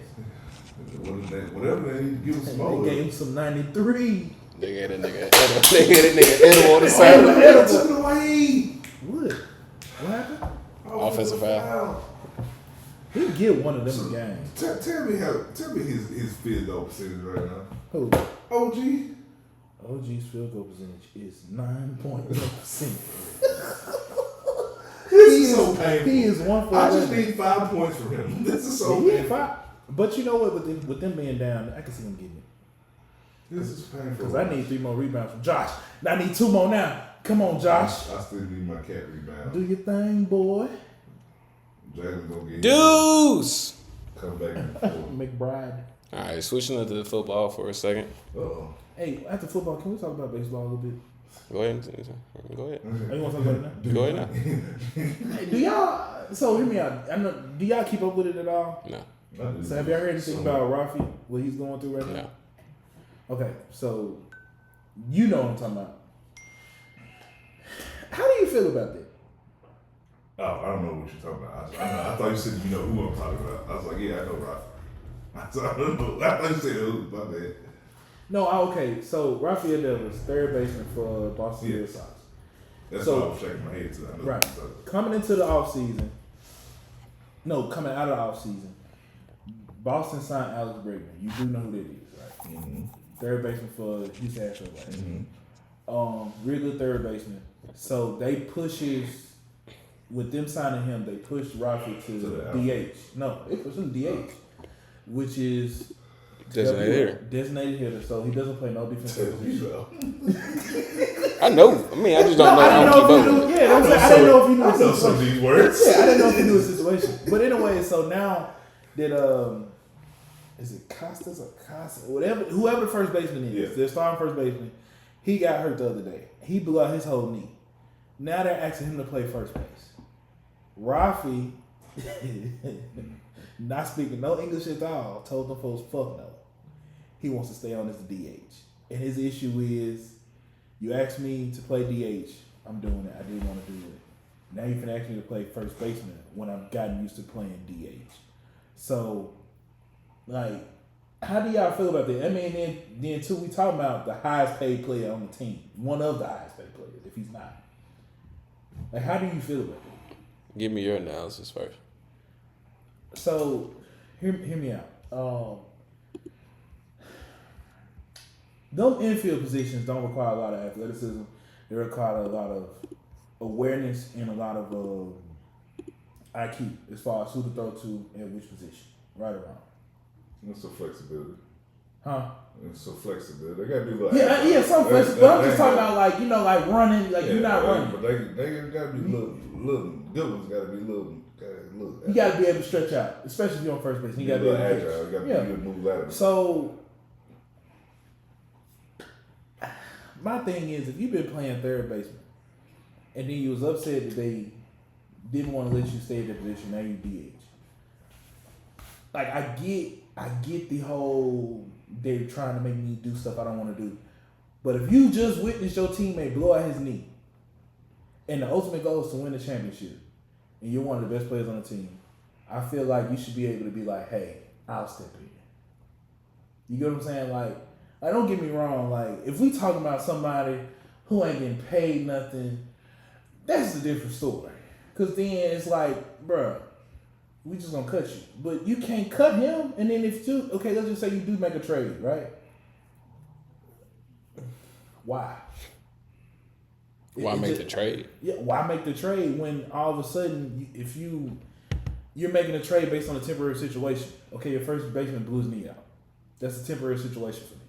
Whatever they need to give him some more. They gave him some 93. They had that nigga edible on the side of the They took it away. What? What happened? Offensive foul. He get one of them games. Tell me his field goal percentage right now. Who? OG. OG's field goal percentage is 9.1%. This is so painful. He is 1 for I just 11. need 5 points from him. This is so Yeah, painful. but you know what? With them being down, I can see him getting it. This is painful. Because I need 3 more rebounds from Josh. I need 2 more now. Come on, Josh. I still need my cat rebound. Do your thing, boy. Jalen gonna get Deuce! come back and forth. McBride. All right, switching up to football for a second. Uh-oh. Hey, after football, can we talk about baseball a little bit? Go ahead. Go ahead. Oh, you want to talk about it now? Go ahead now. Hey, do y'all? So hear me out. I know. Do y'all keep up with it at all? No. So have y'all heard anything about Rafi? What he's going through right now? No. Okay, so you know what I'm talking about. How do you feel about that? Oh, I don't know what you're talking about. I thought you said you know who I'm talking about. I was like, yeah, I know Rafi. I don't know. I thought you said who. My bad. No, okay. So Rafael Devers, third baseman for Boston Red Sox. That's So- why I was shaking my head too. I know Right. what you're talking Coming into the offseason, coming out of the offseason, Boston signed Alex Bregman. You do know who that is, right? about. Mm-hmm. Third baseman for Houston Astros last year. Mm-hmm. Real good third baseman. So they with them signing him, they pushed Rafi to To the DH. No, they pushed him to DH, which is Designated hitter. Designated hitter, so he doesn't play no defensive position. I know. I mean, I just don't know. I I didn't don't know keep up with if it. he knew. Yeah, I didn't know if he knew I the know some of situation. these words. Yeah, I didn't know if he knew the situation. But anyway, so now that is it Costas or Costa? Whatever, whoever the first baseman is, Yeah. their starting first baseman, he got hurt the other day. He blew out his whole knee. Now they're asking him to play first base. Rafi, not speaking no English at all, told them folks, fuck no. He wants to stay on as the DH. And his issue is, you asked me to play DH, I'm doing it. I didn't want to do it. Now you can ask me to play first baseman when I've gotten used to playing DH. So, like, how do y'all feel about that? I mean, then too, we talking about the highest paid player on the team. One of the highest paid players, if he's not. Like, how do you feel about that? Give me your analysis first. So, hear me out. Those infield positions don't require a lot of athleticism. They require a lot of awareness and a lot of IQ as far as who to throw to and which position, right or wrong. It's a flexibility. Huh? It's a flexibility. They gotta be like Yeah, some flexibility. But I'm just talking about like, like running, like you're not running. But they gotta be little good ones. Gotta be little. You gotta be able to stretch out, especially if you're on first base. You gotta be able to agile. catch. You gotta be able to move laterally. So my thing is, if you've been playing third baseman and then you was upset that they didn't want to let you stay in that position, now you DH. Like I get the whole they're trying to make me do stuff I don't want to do. But if you just witnessed your teammate blow out his knee and the ultimate goal is to win the championship and you're one of the best players on the team, I feel like you should be able to be like, hey, I'll step in. You get what I'm saying? Like, don't get me wrong. Like, if we talking about somebody who ain't getting paid nothing, that's a different story. Because then it's like, bruh, we just going to cut you. But you can't cut him. And then let's just say you do make a trade, right? Why? Why make the trade? Yeah, why make the trade when all of a sudden, if you're making a trade based on a temporary situation? Okay, your first baseman blew his knee out. That's a temporary situation for me.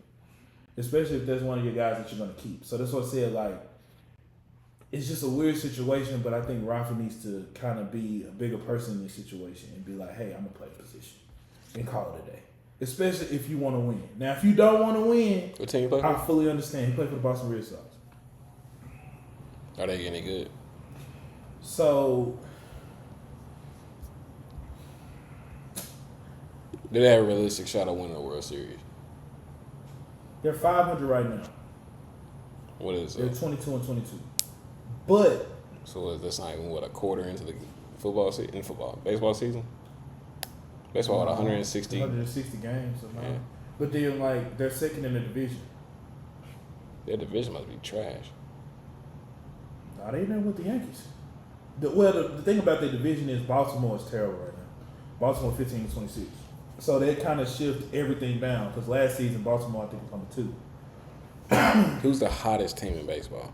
Especially if that's one of your guys that you're going to keep. So that's what I said, like, it's just a weird situation, but I think Rafa needs to kind of be a bigger person in this situation and be like, hey, I'm going to play a position and call it a day. Especially if you want to win. Now, if you don't want to win, What team you play for? I fully understand. He played for the Boston Red Sox. Are they any good? So, Do they have a realistic shot of winning the World Series? they're 500 right now. What is They're it? 22 and 22. But So that's not even, a quarter into the baseball season? Baseball, 160? 160 games. Somehow. Yeah. But then, like, they're second in the division. Their division must be trash. Nah, they in there with the Yankees. The thing about their division is Baltimore is terrible right now. Baltimore 15 and 26. So they kind of shift everything down because last season Baltimore I think was number 2. Who's the hottest team in baseball?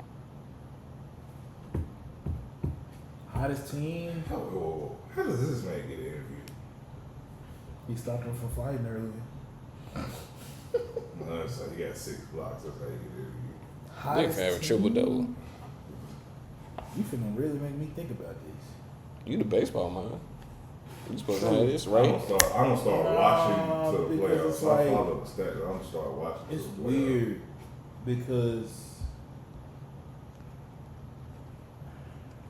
Hottest team. How does this man get interviewed? He stopped him from fighting earlier. No, it's like he got 6 blocks. That's how he get interviewed. They Hottest can have a team? triple double. You finna really make me think about this. You the baseball man. You supposed to have this I'm right? gonna start watching to the because playoffs. it's I like- follow the stats. I'm gonna start watching. It's to the playoffs. weird because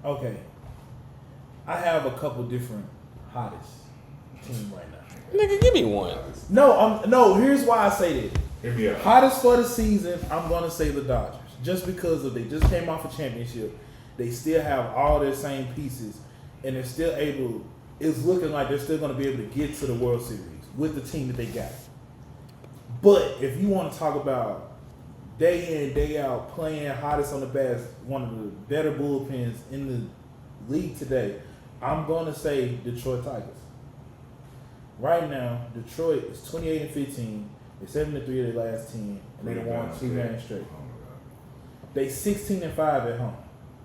okay, I have a couple different hottest team right now. Nigga, give me one. No, here's why I say that. Hear me out. Hottest for the season, I'm gonna say the Dodgers, just because they just came off a championship. They still have all their same pieces, and they're still able. It's looking like they're still gonna be able to get to the World Series with the team that they got. But if you want to talk about day in, day out, playing hottest on the best, one of the better bullpens in the league today, I'm going to say Detroit Tigers. Right now, Detroit is 28 and 15. They're 7-3 of their last 10, and they done won 2 games straight. Oh my They 16 and 5 at home.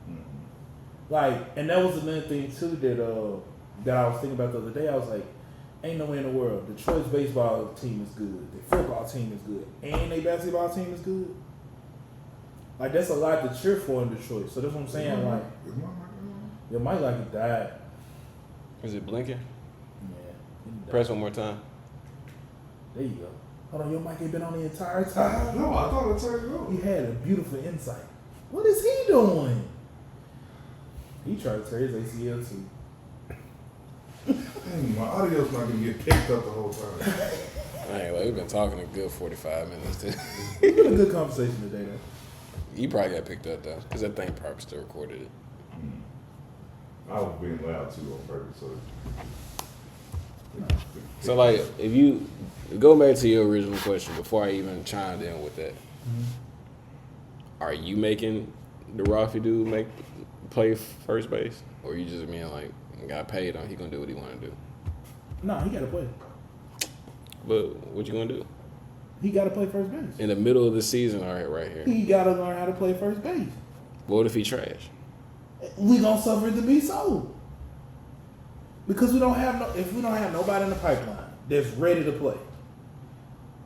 God. Like, and that was another thing too that I was thinking about the other day. I was like, Ain't no way in the world. Detroit's baseball team is good. Their football team is good. And their basketball team is good. Like, that's a lot to cheer for in Detroit. So that's what I'm saying. Like, Is my mic on? your mic like it died. Is it blinking? Yeah. Press one more time. There you go. Hold on, your mic ain't been on the entire time. No, I thought I turned it He on. had a beautiful insight. What is he doing? He tried to tear his ACL too. My audio's not gonna get picked up the whole time. Anyway, we've been talking a good 45 minutes. Too. It's been a good conversation today, though. You probably got picked up though, because that thing probably still recorded it. I was being loud too on purpose, so. So like, if you go back to your original question before I even chimed in with that, are you making the Rafi dude play first base, or you just being like, got paid on, he gonna do what he want to do? No, he got to play. But what you gonna do He got to play first base. in the middle of the season? All right here. He got to learn how to play first base. What if he trash? We gonna suffer to be so. Because if we don't have nobody in the pipeline that's ready to play,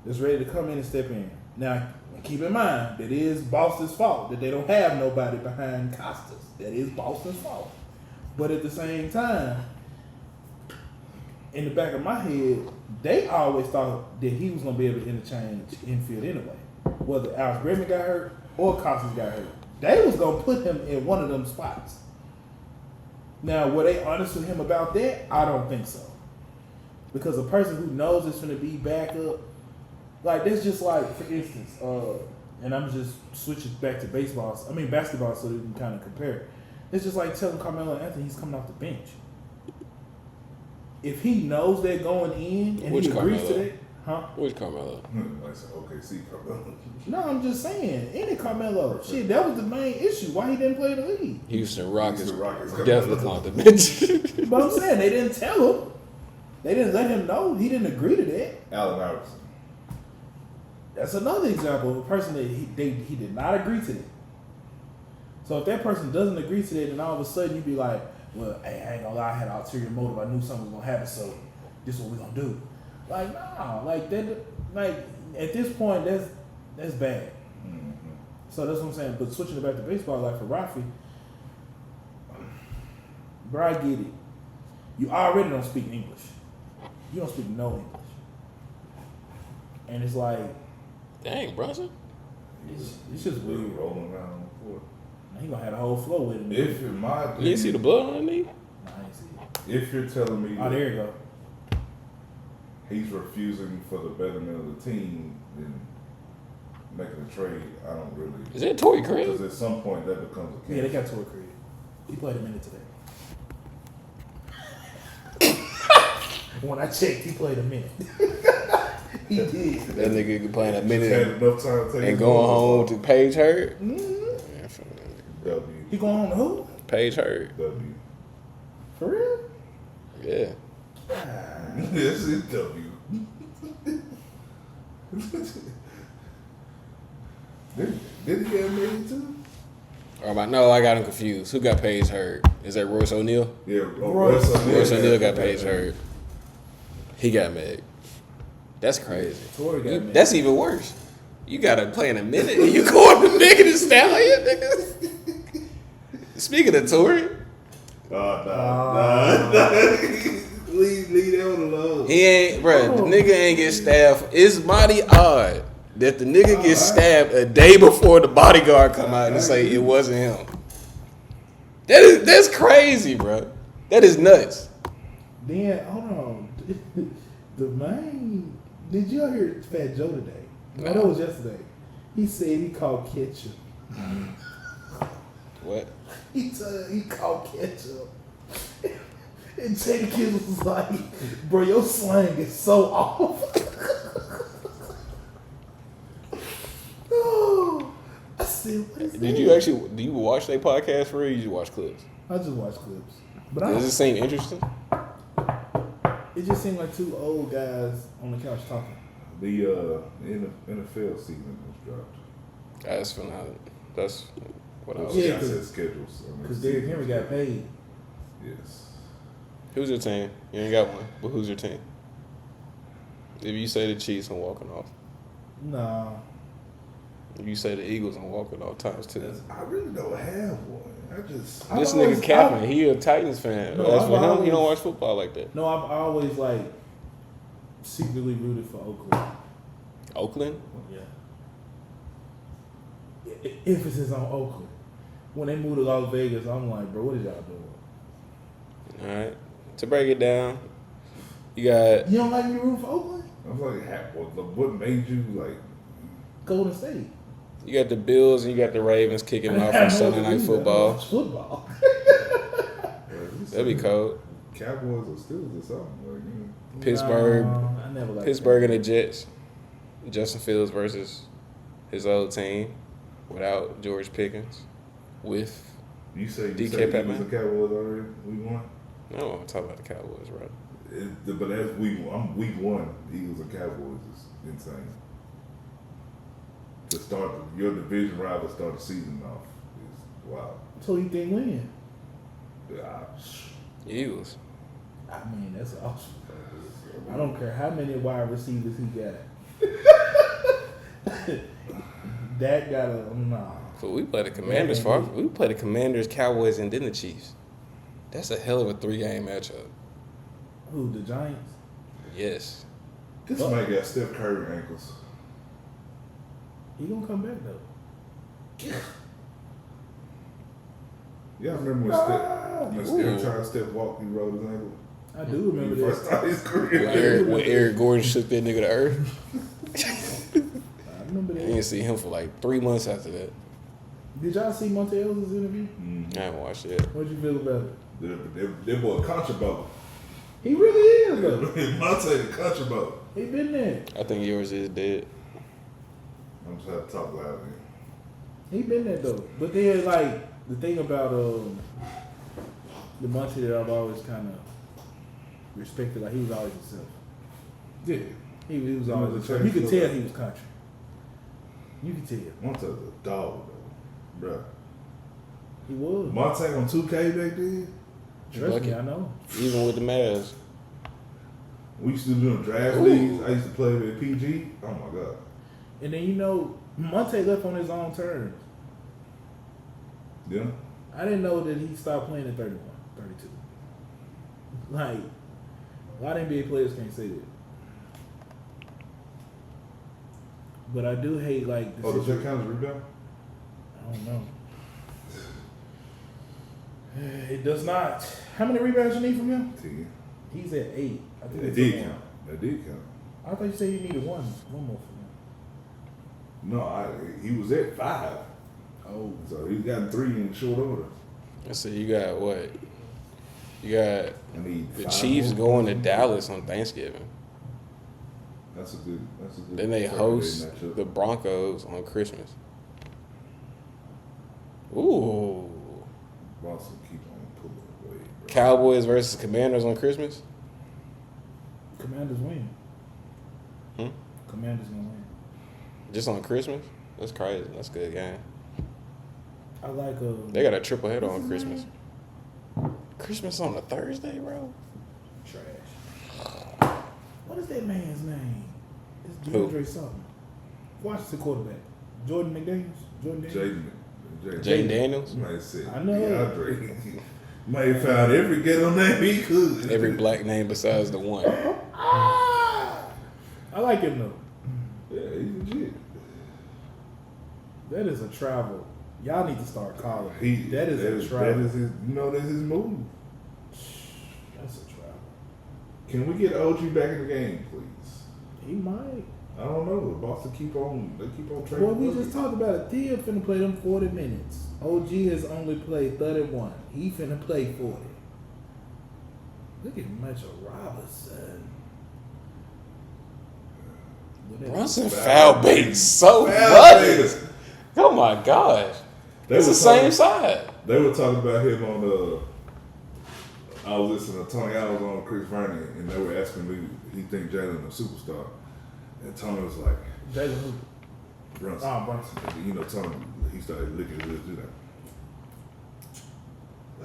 that's ready to come in and step in. Now, keep in mind that is Boston's fault that they don't have nobody behind Costas. That is Boston's fault. But at the same time, in the back of my head, they always thought that he was gonna be able to interchange infield anyway. Whether Alex Bregman got hurt or Costas got hurt, they was gonna put him in one of them spots. Now, were they honest with him about that? I don't think so. Because a person who knows it's gonna be back up, like that's just like, for instance, and I'm just switching back to basketball so that we can kind of compare. It's just like telling Carmelo Anthony he's coming off the bench. If he knows they're going in and Which he agrees Carmelo? to that, huh? Which Carmelo? Like I said, okay, see, Carmelo. No, I'm just saying, any Carmelo. Shit, that was the main issue. Why he didn't play in the league. Houston Rockets, Houston Rockets. definitely come off the bench. But I'm saying, they didn't tell him. They didn't let him know. He didn't agree to that. Allen Iverson. That's another example of a person that he did not agree to that. So if that person doesn't agree to that, then all of a sudden you'd be like, well, hey, I ain't gonna lie, I had an ulterior motive. I knew something was gonna happen, so this is what we gonna do. Like, nah, like that, like at this point, that's bad. Mm-hmm. So that's what I'm saying. But switching it back to baseball, like for Rafi, bro, I get it. You already don't speak English. You don't speak no English. And it's like, Dang, brother. it's just Really weird. rolling around on the court. He gonna have the whole flow with him. If, in my opinion, You didn't see the blood on the knee? Nah, I ain't see it. if you're telling me Oh, that there you go. he's refusing for the betterment of the team, then making a trade, I don't really. Is that Torrey Because Craig? at some point that becomes a Yeah, they cancer. got Torrey Craig. He played a minute today. When I checked, he played a minute. He did. That nigga playing a Just minute had enough time to take and his going home off. to Paige Hurd. Mm-hmm. Yeah, fuck that W. He going on to who? nigga. Paige Hurd. W. For real? Yeah. This is W. Did he get married too? No, I got him confused. Who got Paige Hurd? Is that Royce O'Neal? Yeah, Royce Royce O'Neal got Paige Hurd. He got Meg. That's crazy. Torrey got Meg. That's even worse. You gotta play in a minute and you go up to Megan Thee Stallion, nigga. Speaking of Torrey, Nah. Leave that one alone. he ain't, bruh, the nigga ain't get stabbed. It's mighty odd that the nigga gets stabbed a day before the bodyguard come out and say it wasn't him. That's crazy, bruh. That is nuts. Then, hold on. The main, did y'all hear Fat Joe today? No, that was yesterday. He said he called ketchup. What? He called ketchup. And Jadakiss was like, bro, your slang is so off. Oh, I said, what is that? Do you watch their podcast for real or you just watch clips? I just watch clips. But Does it seem interesting? it just seemed like two old guys on the couch talking. The NFL season has dropped. That's phenomenal. That's what I was. Yeah, I said schedules. Because Derrick Henry got paid. Yes. Who's your team? You ain't got one, but who's your team? If you say the Chiefs, I'm walking off. Nah. If you say the Eagles, I'm walking off times two. I really don't have one. This I've nigga always- capping. He a Titans fan. No, As I've for him, he always- don't watch football like that. No, I've always like secretly rooted for Oakland. Oakland? Yeah. Emphasis on Oakland. When they moved to Las Vegas, I'm like, bro, what is y'all doing? All right. To break it down, you got You don't like me rooting for Oakland? I'm like, what made you like? Golden State. you got the Bills and you got the Ravens kicking I off have on no Sunday other Night reason. Football. Football. That'd be cold. Cowboys or Steelers or something. Like, Pittsburgh. No, I never liked Pittsburgh and the Jets. Justin Fields versus his old team without George Pickens. With you say DK you was Patman? the Cowboys already? Week one. no, I'm talking about the Cowboys, bro. But that's week one. I'm week one. Eagles and Cowboys is insane. To start your division rival, start the season off is wow. So you think win? Eagles. I mean, that's awesome. I don't care how many wide receivers he got. That got a nah. So we play the Commanders we play the Commanders, Cowboys, and then the Chiefs. That's a hell of a 3-game matchup. Who, the Giants? Yes. This man got Steph Curry ankles. He gonna come back though. Y'all remember when Steph tried to step walk, he rolled his ankle? I do remember When he that. first started his career. When Eric Gordon shook that nigga to earth. I remember I that. didn't see him for like 3 months after that. Did y'all see Monte Ellis' interview? I haven't watched it yet. What'd you feel about it? That boy a country boy. He really is though. Monte the country boy. He been there. I think yours is dead. I'm just have to talk loud here. He been there though. But then like the thing about the Monte that I've always kind of respected, like he was always himself. Yeah. He was He always was a himself. You could change tell for he was country. You could tell. Monte's a dog though. Bruh. He was. Monte on 2K back then? Trust Lucky. me, I know. Even with the Mavs. We used to do them draft leagues. I used to play with PG. Oh my god. And then you know, Monte left on his own terms. Yeah. I didn't know that he stopped playing at 31, 32. Like, a lot of NBA players can't say that. But I do hate like the Oh, does that situ- count as rebound? I don't know. It does not. How many rebounds you need from him? 10. He's at 8. I think That it's did one. count. That did count. I thought you said you needed one more from him. No, he was at 5. Oh, So he's gotten 3 in short order. Let's see, you got what? You got I need the 5 Chiefs more. going to Dallas on Thanksgiving. That's a good. Then they Saturday host matchup. the Broncos on Christmas. Ooh. Boston keep on pulling away. Bro. Cowboys versus Commanders on Christmas? Commanders win. Hmm? Commanders gonna win. Just on Christmas? That's crazy. That's a good game. I like They got a triple header on Christmas. Christmas on a Thursday, bro? trash. What is that man's name? It's Who? DeAndre something. Washington quarterback. Jordan McDaniels. Jordan Daniels. Jaden Daniels? Might say I know. DeAndre. Might have found every ghetto name he could. Every black name besides the one. I like him though. Yeah, he's legit. That is a travel. Y'all need to start calling. He that is a That travel. is his. You know, that's his move. That's a travel. Can we get OG back in the game, please? He might. I don't know. Boston keep on. They keep on trading. Well, we rookies. just talked about it. Thea finna play them 40 minutes. OG has only played 31. He finna play 40. Look at Mitchell Robinson. Brunson foul bait so Foul bait. much. Oh my gosh. They It's were the same talking- side. They were talking about him on I was listening to Tony Allen on Chris Vernon, and they were asking me, he think Jalen a superstar, and Tony was like, Jalen Hooper. Brunson. Oh, Brunson. You know, Tony, he started looking at this, you know.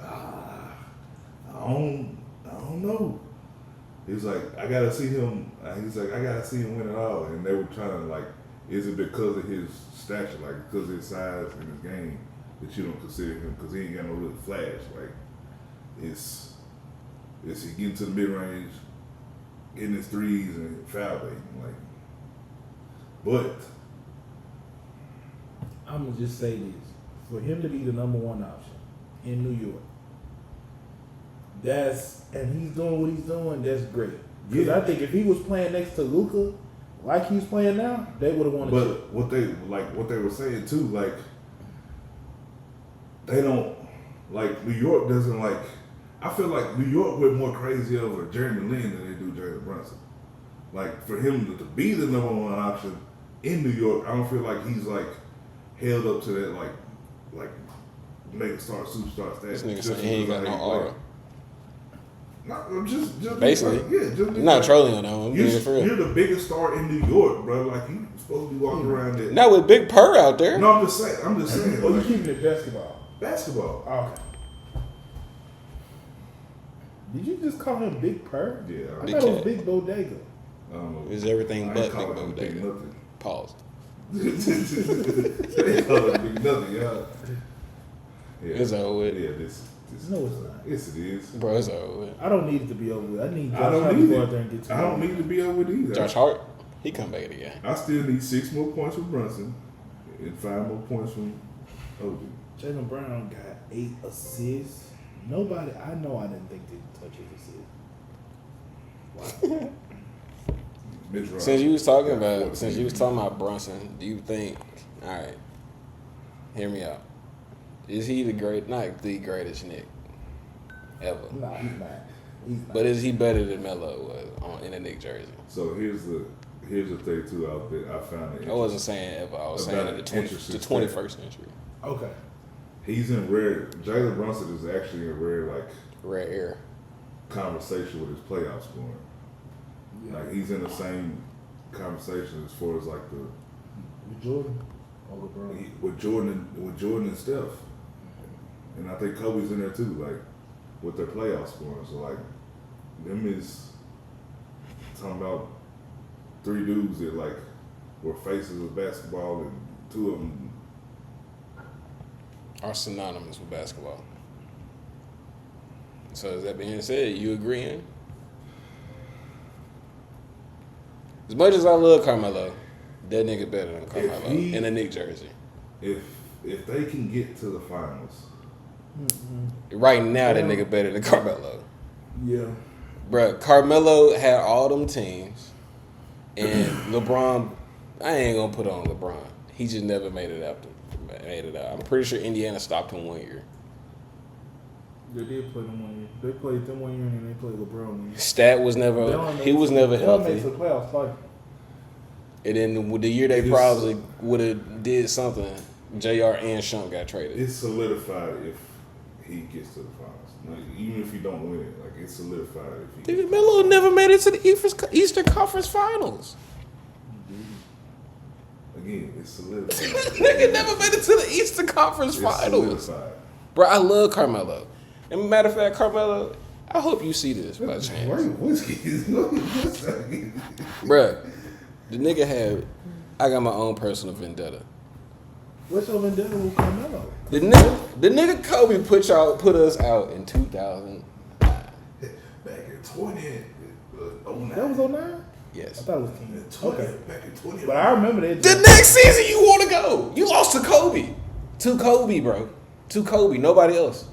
I don't know. His was like, I gotta see him. He's like, I gotta see him win it all. And they were trying to like, is it because of his stature, like because of his size and his game, that you don't consider him because he ain't got no real flash. Like, it's he getting to the mid range, getting his threes and foul baiting. Like, but I'm gonna just say this: for him to be the number one option in New York, and he's doing what he's doing. That's great. Because I think if he was playing next to Luka, like he's playing now, they would have won. But what they were saying too, like they don't like New York doesn't like. I feel like New York went more crazy over Jeremy Lin than they do Jalen Brunson. Like for him to be the number one option in New York, I don't feel like he's like held up to that like mega star superstar status. This nigga saying he ain't got no aura. Not just Basically, just I'm not trolling on that one. I'm being for real. You're the biggest star in New York, bro. Like you supposed to be walking around there. Not with Big Purr out there. No, I'm just saying. Oh, you Like, keeping it basketball? basketball. Oh, okay. Did you just call him Big Purr? Yeah. I Big thought it was cat. Big Bodega. I don't know. It's everything I but ain't Big calling him Big Bodega. nothing. Pause. They call it Big nothing, y'all. Yeah. It's over with. Yeah, this. No, it's not. Yes, it is. Bro, it's over with. I don't need it to be over with. I need I Josh don't Hart to need go it. out there and get 2 I don't need to be over with either. Josh Hart, he come back again. I still need 6 more points from Brunson and 5 more points from OG. Jaylen Brown got 8 assists. Nobody, I know I didn't think they'd touch his assist. Wow. Mitch Ross Since you was talking got about 14. Brunson, do you think? All right, hear me out. Is he not the greatest Knick ever? Nah, he's not. He's not. But is he better than Melo was in a Knick jersey? So here's the thing too. I found it. I wasn't saying ever. I was saying About in the interesting 21st century. Okay. He's in rare. Jalen Brunson is actually in rare like Rare air. conversation with his playoff scoring. Yeah. Like he's in the same conversation as far as like the With Jordan or LeBron? with Jordan and Steph, and I think Kobe's in there too. Like with their playoff scoring, so like them is talking about 3 dudes that like were faces of basketball, and 2 of them. Are synonymous with basketball. So, that being said, you agreeing? As much as I love Carmelo, that nigga better than Carmelo in a Knick jersey. If they can get to the finals, Right now, that nigga better than Carmelo. Yeah. Bruh, Carmelo had all them teams, and LeBron, I ain't gonna put on LeBron. He just never made it out. I'm pretty sure Indiana stopped him 1 year. They did play them 1 year. They played them 1 year and then they played LeBron 1 year. Stat was never, he was never They don't make healthy. the playoffs like And then with the year they probably would have did something, JR and Shump got traded. it's solidified if he gets to the finals. Like, even if he don't win it, like it's solidified if he. Dude, Melo never made it to the Eastern Conference Finals. Again, it's solidified. Nigga never made it to the Eastern Conference It's Finals. solidified. Bro, I love Carmelo. And matter of fact, Carmelo, I hope you see this by chance. Great whiskey. Bruh, the nigga had, I got my own personal vendetta. what's your vendetta with Carmelo? The nigga Kobe put us out in 2000. Back in 20, That was 09? I Yes. thought it was King. Okay. Back in 20. But I remember that. The next season you want to go. You lost to Kobe. To Kobe, bro. To Kobe. Nobody else.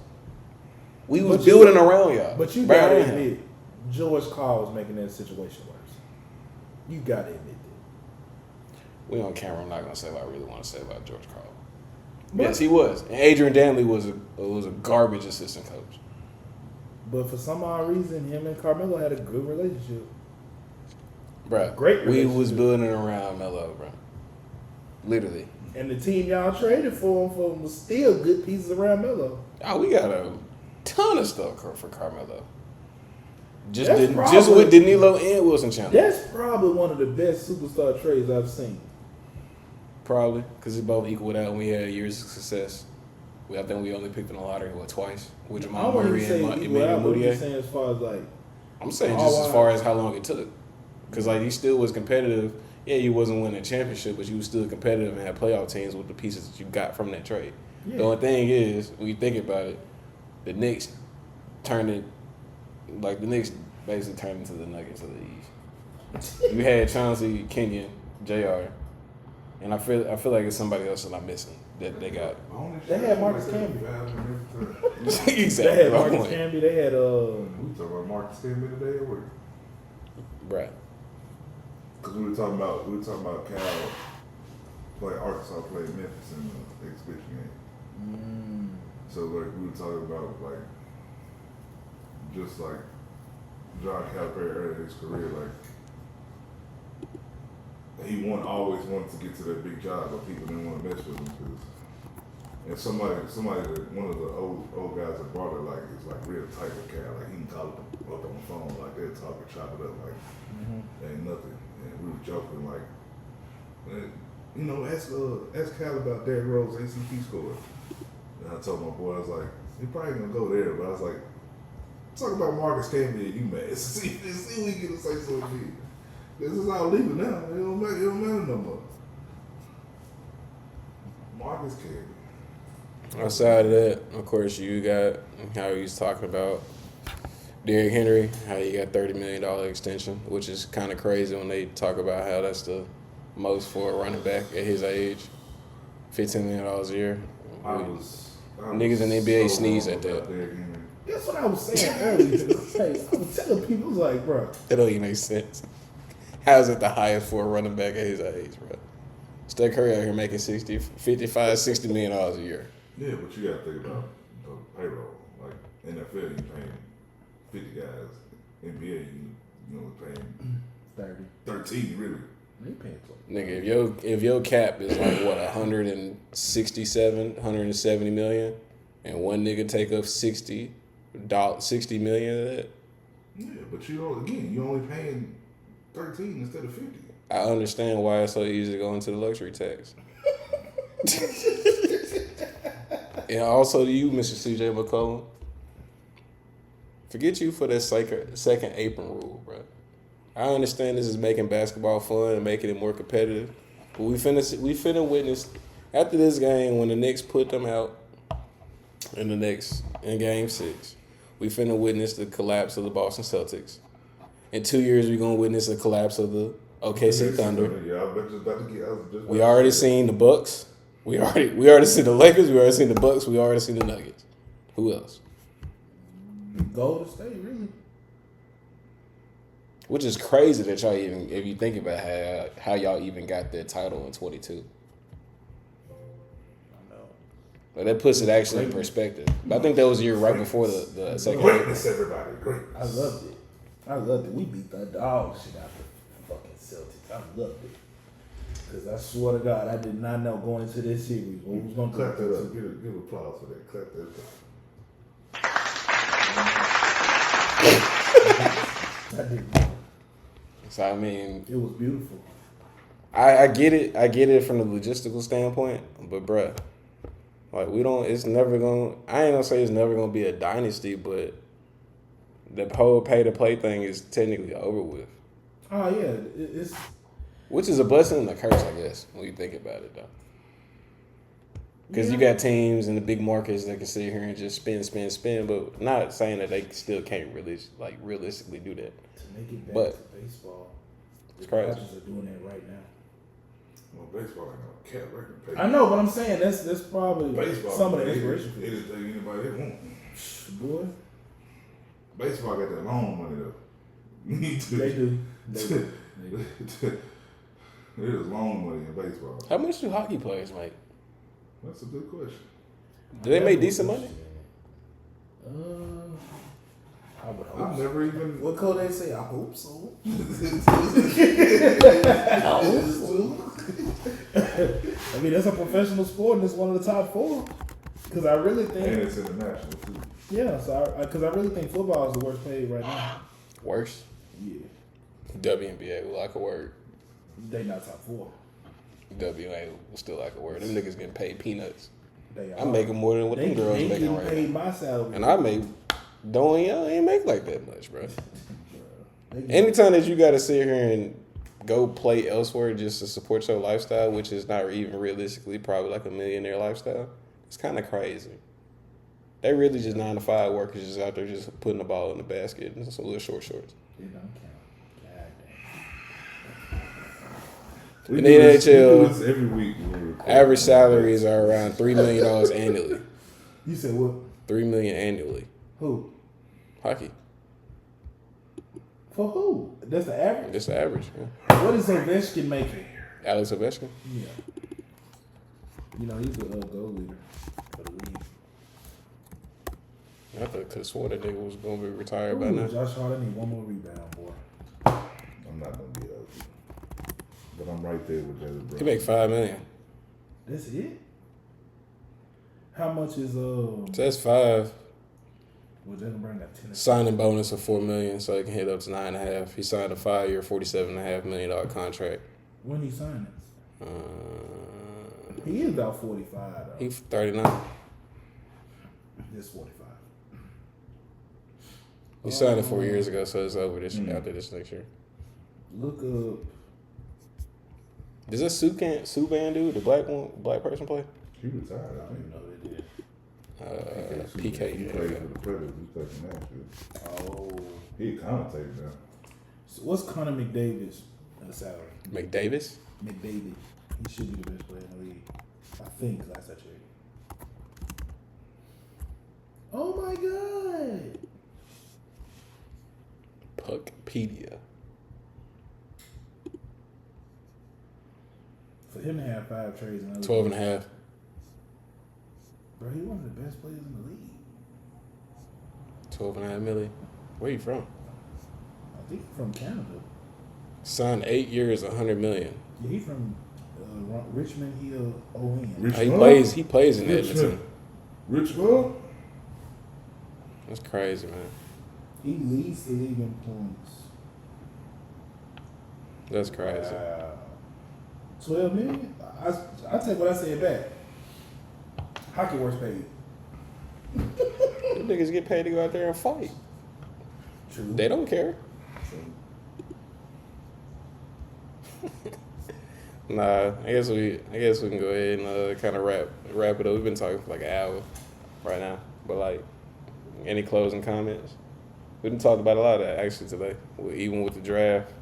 We was But you- building around y'all. But you Bro, gotta admit, George Karl was making that situation worse. You gotta admit that. We on camera. I'm not gonna say what I really want to say about George Karl. But- Yes, he was. And Adrian Danley was a garbage assistant coach. But for some odd reason, him and Carmelo had a good relationship. Bruh, Great we was relationship. building around Melo, bro. Literally. And the team y'all traded for him was still good pieces around Melo. Oh, we got a ton of stuff for Carmelo. Just That's just with probably- Danilo and Wilson Chandler. That's probably one of the best superstar trades I've seen. Probably, because it both equaled out and we had years of success. I think we only picked in the lottery, twice? With I Jamal wouldn't Murray say and equal out, Emmanuel but I'm just Mudiay. saying as far as like I'm saying All just as wise. far as how long it took. Because, like, he still was competitive. Yeah, you wasn't winning a championship, but you was still competitive and had playoff teams with the pieces that you got from that trade. Yeah. The only thing is, when you think about it, the Knicks turned it, like, the Knicks basically turned into the Nuggets of the East. You had Chauncey, Kenyon, JR, and I feel like it's somebody else that I'm missing that they got. They had Marcus Camby. Exactly. They had my Marcus point. Camby. They had We talking about Marcus Camby today, or Right. because we were talking about Cal play Arkansas play Memphis in the exhibition game. So like we were talking about like just like John Calipari earlier in his career, like he always wanted to get to that big job, but people didn't want to mess with him because. And somebody that one of the old guys that brought it like is like real type of cat. Like he can call up on the phone, like they'll talk and chop it up like ain't nothing. And we were joking like, you know, ask Cal about Derrick Rose ACT score. And I told my boy, I was like, he probably gonna go there, but I was like, talk about Marcus Camby and UMass. See if we can say something. This is all legal now. It don't matter no more. Marcus Camby. Outside of that, of course, you got how he was talking about Derrick Henry, how he got $30 million extension, which is kind of crazy when they talk about how that's the most for a running back at his age, $15 million a year. Niggas in the NBA sneeze at that. That's what I was saying earlier. I was telling people, I was like, bro. That don't even make sense. How's it the highest for a running back at his age, bro? Steph Curry out here making $60 million a year. Yeah, but you gotta think about the payroll. Like NFL, you paying 50 guys. NBA, you know, paying 13 really. They paying for it. Nigga, if your cap is like what 170 million, and one nigga take up $60 million of that. Yeah, but you only paying 13 instead of 50. I understand why it's so easy to go into the luxury tax. And also to you, Mr. CJ McCollum. Forget you for that second apron rule, bro. I understand this is making basketball fun and making it more competitive, but we finna witness after this game when the Knicks put them out in Game 6. We finna witness the collapse of the Boston Celtics. In 2 years, we're gonna witness the collapse of the OKC Thunder. Yeah, I was just about to get. We already seen the Bucks. We already seen the Lakers. We already seen the Bucks. We already seen the Nuggets. Who else? Golden State, really. Which is crazy that y'all even, if you think about how y'all even got that title in 22. I know. But that puts it actually in perspective. But I think that was a year right before the second. Greatness, everybody. Greatness. I loved it. We beat the dog shit out the fucking Celtics. I loved it. Because I swear to God, I did not know going into this series what was going to Clap come that up. to. Give applause for that. Clap that up. I didn't know. So I mean, It was beautiful. I get it. I get it from the logistical standpoint, but bruh, like it's never gonna. I ain't gonna say it's never gonna be a dynasty, but the whole pay to play thing is technically over with. Oh, yeah. It's Which is a blessing and a curse, I guess, when you think about it, though. Because you got teams in the big markets that can sit here and just spin, but not saying that they still can't really, realistically do that. to make it back But- to baseball. It's The crazy. Dodgers are doing that right now. Well, baseball ain't no cat record. I know, but I'm saying that's probably Baseball. some of the they inspiration for just take anybody they want. Boy, Baseball got that loan money though. You need to. they do. There's loan money in baseball. How much do hockey players make? That's a good question. Do they make decent money? I would hope I've so. never even. What could they say? I hope so. I I mean, that's a professional sport, and it's one of the top 4. Because I really And think, it's international too. yeah. So, because I really think football is the worst paid right now. Worse. Yeah, WNBA, we like a word. they not top 4. WNBA, we still like a word. Them niggas getting paid peanuts. They are. I'm making more than what They, them girls they making getting right paid now. my salary. And I ain't make like that much, bro. Anytime that you got to sit here and go play elsewhere just to support your lifestyle, which is not even realistically probably like a millionaire lifestyle, it's kind of crazy. They really just 9 to 5 workers just out there just putting the ball in the basket and some little short shorts. It don't count. God We In do the this- we do NHL, this every week. when we record. Average salaries are around $3 million annually. damn. You said what? $3 million annually. Who? Hockey. For who? That's the average? Just the average. Yeah. What is Ovechkin making? Alex Ovechkin. Yeah. You know, he's a goal leader for the league. I could have sworn that nigga was going to be retired by Ooh, now. Josh Hart, I need one more rebound, boy. I'm not gonna be ugly, but I'm right there with Jalen Brown. He make $5 million. That's it? How much is So that's $5. well, Jalen Brown got 10. Signing bonus of $4 million, so he can hit up to $9.5. He signed a 5-year, $47.5 million contract. When he signed it? Uh, He is about 45 though. he's 39. Just 45. He signed it 4 years ago, so it's over this after this next year. Look up. Does that Subban dude, the black person play? He retired. I I don't even know what it is. think. PK. He Yeah. played for the Predators. He played for Nashville. Oh. He commentated now. So what's Connor McDavid's salary? McDavis? McDavid. He should be the best player in the league. I think last I checked. Oh my god. Puckpedia. For him to have 5 trades and 12.5. Bro, he's one of the best players in the league. 12.5 million. Where you from? I think he's from Canada. Signed 8 years, $100 million. Yeah, he's from Richmond Hill, ON. He plays in Edmonton. Richmond? That's crazy, man. He leads the league in points. That's crazy. 12 million? I take what I said back. Hockey works paid. These niggas get paid to go out there and fight. True. They don't care. Nah, I guess we can go ahead and kind of wrap it up. We've been talking for like an hour right now, but like, any closing comments? We didn't talk about a lot of that actually today. Even with the draft,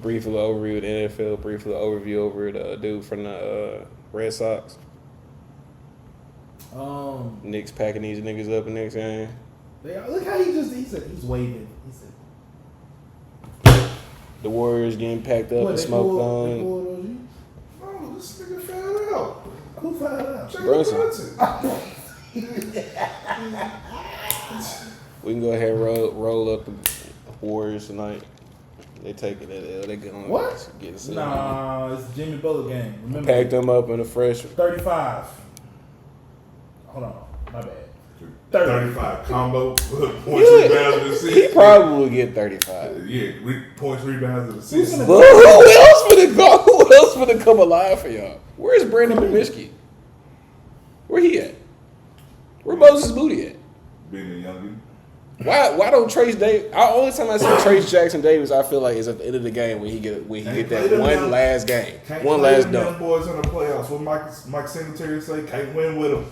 briefly overview of the NFL, briefly overview over the dude from the Red Sox. Knicks packing these niggas up in the next game. Look how he's waving. He said, The Warriors getting packed up and smoked on. Oh, this nigga found out. Who found out? Brunson. We can go ahead and roll up the Warriors tonight. They taking that L. They going What? Getting set. Nah, it's Jimmy Butler game. Remember? Packed them up in a fresh. 35. Hold on, my bad. 35 combo points, Yeah, rebounds, and assists. he probably will get 35. Yeah, points, rebounds, and assists. Who's But who else finna go? Who else finna come alive for y'all? Where's Brandon Bobisky? Where he at? Where Moses Moody at? Being a youngin. Why don't Trace Davis? Only time I see Trace Jackson Davis, I feel like is at the end of the game when he get that one last game, one last Young dunk. boys in the playoffs. What Mike Singletary say? Can't win with them.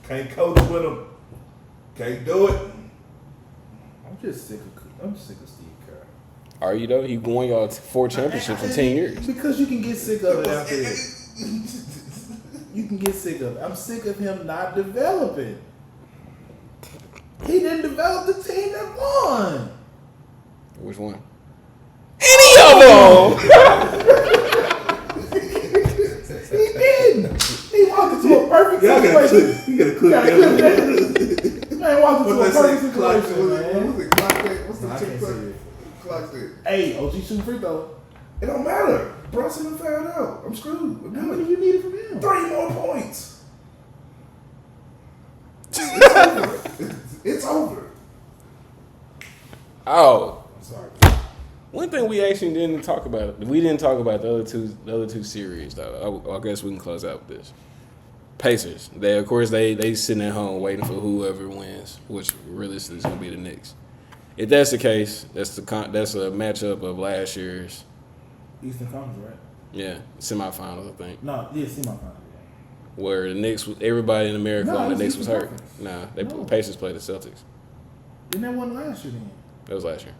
Can't coach with them. Can't do it. I'm sick of Steve Kerr. Are you though? He won y'all 4 championships in 10 years. Because you can get sick of it after this. You can get sick of it. I'm sick of him not developing. He didn't develop the team that won. Which one? Any of them. He didn't. He walked into a perfect situation. You gotta clip that. Man walked into a perfect situation, man. What's it? Clock that? What's No, I the can't TikTok? see it. Clock that. Hey, OG shooting free throw. It don't matter. Brunson found out. I'm screwed. How many you needed from him? 3 more points. It's over. It's over. Oh, I'm sorry. one thing we actually didn't talk about. We didn't talk about the other two series though. I guess we can close out with this. Pacers. They sitting at home waiting for whoever wins, which realistically is gonna be the Knicks. If that's the case, that's a matchup of last year's Eastern Conference, right? yeah semifinals, I think, No, yeah, semifinals. where the Knicks everybody in America No, on the it's Knicks was Eastern hurt. Conference. Nah, No. Pacers played the Celtics. Didn't that one last year then? That was last year.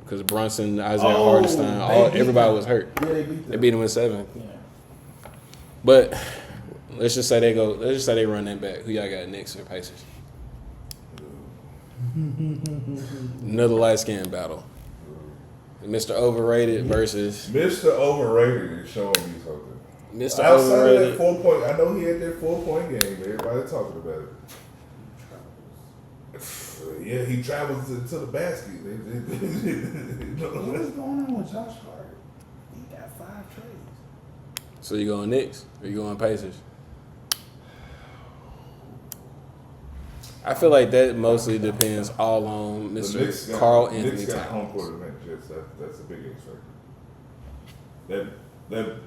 Because Brunson, Isaiah Oh, Hartenstein, they beat everybody them. was hurt. Yeah, they beat them. They beat them in 7. Yeah. But let's just say they run that back. Who y'all got, Knicks or Pacers? Another light skin battle. Mr. Overrated versus Mr. Overrated is showing me something. Mr. Outside of that Overrated. 4-point, I know he had that 4-point game. Everybody talking about it. Yeah, he travels to the basket. What's going on with Josh Hart? He got 5 trades. So you going Knicks or you going Pacers? I feel like that mostly depends all on Mr. Carl Anthony Knicks got home Towns. court advantage. That's a big X factor. That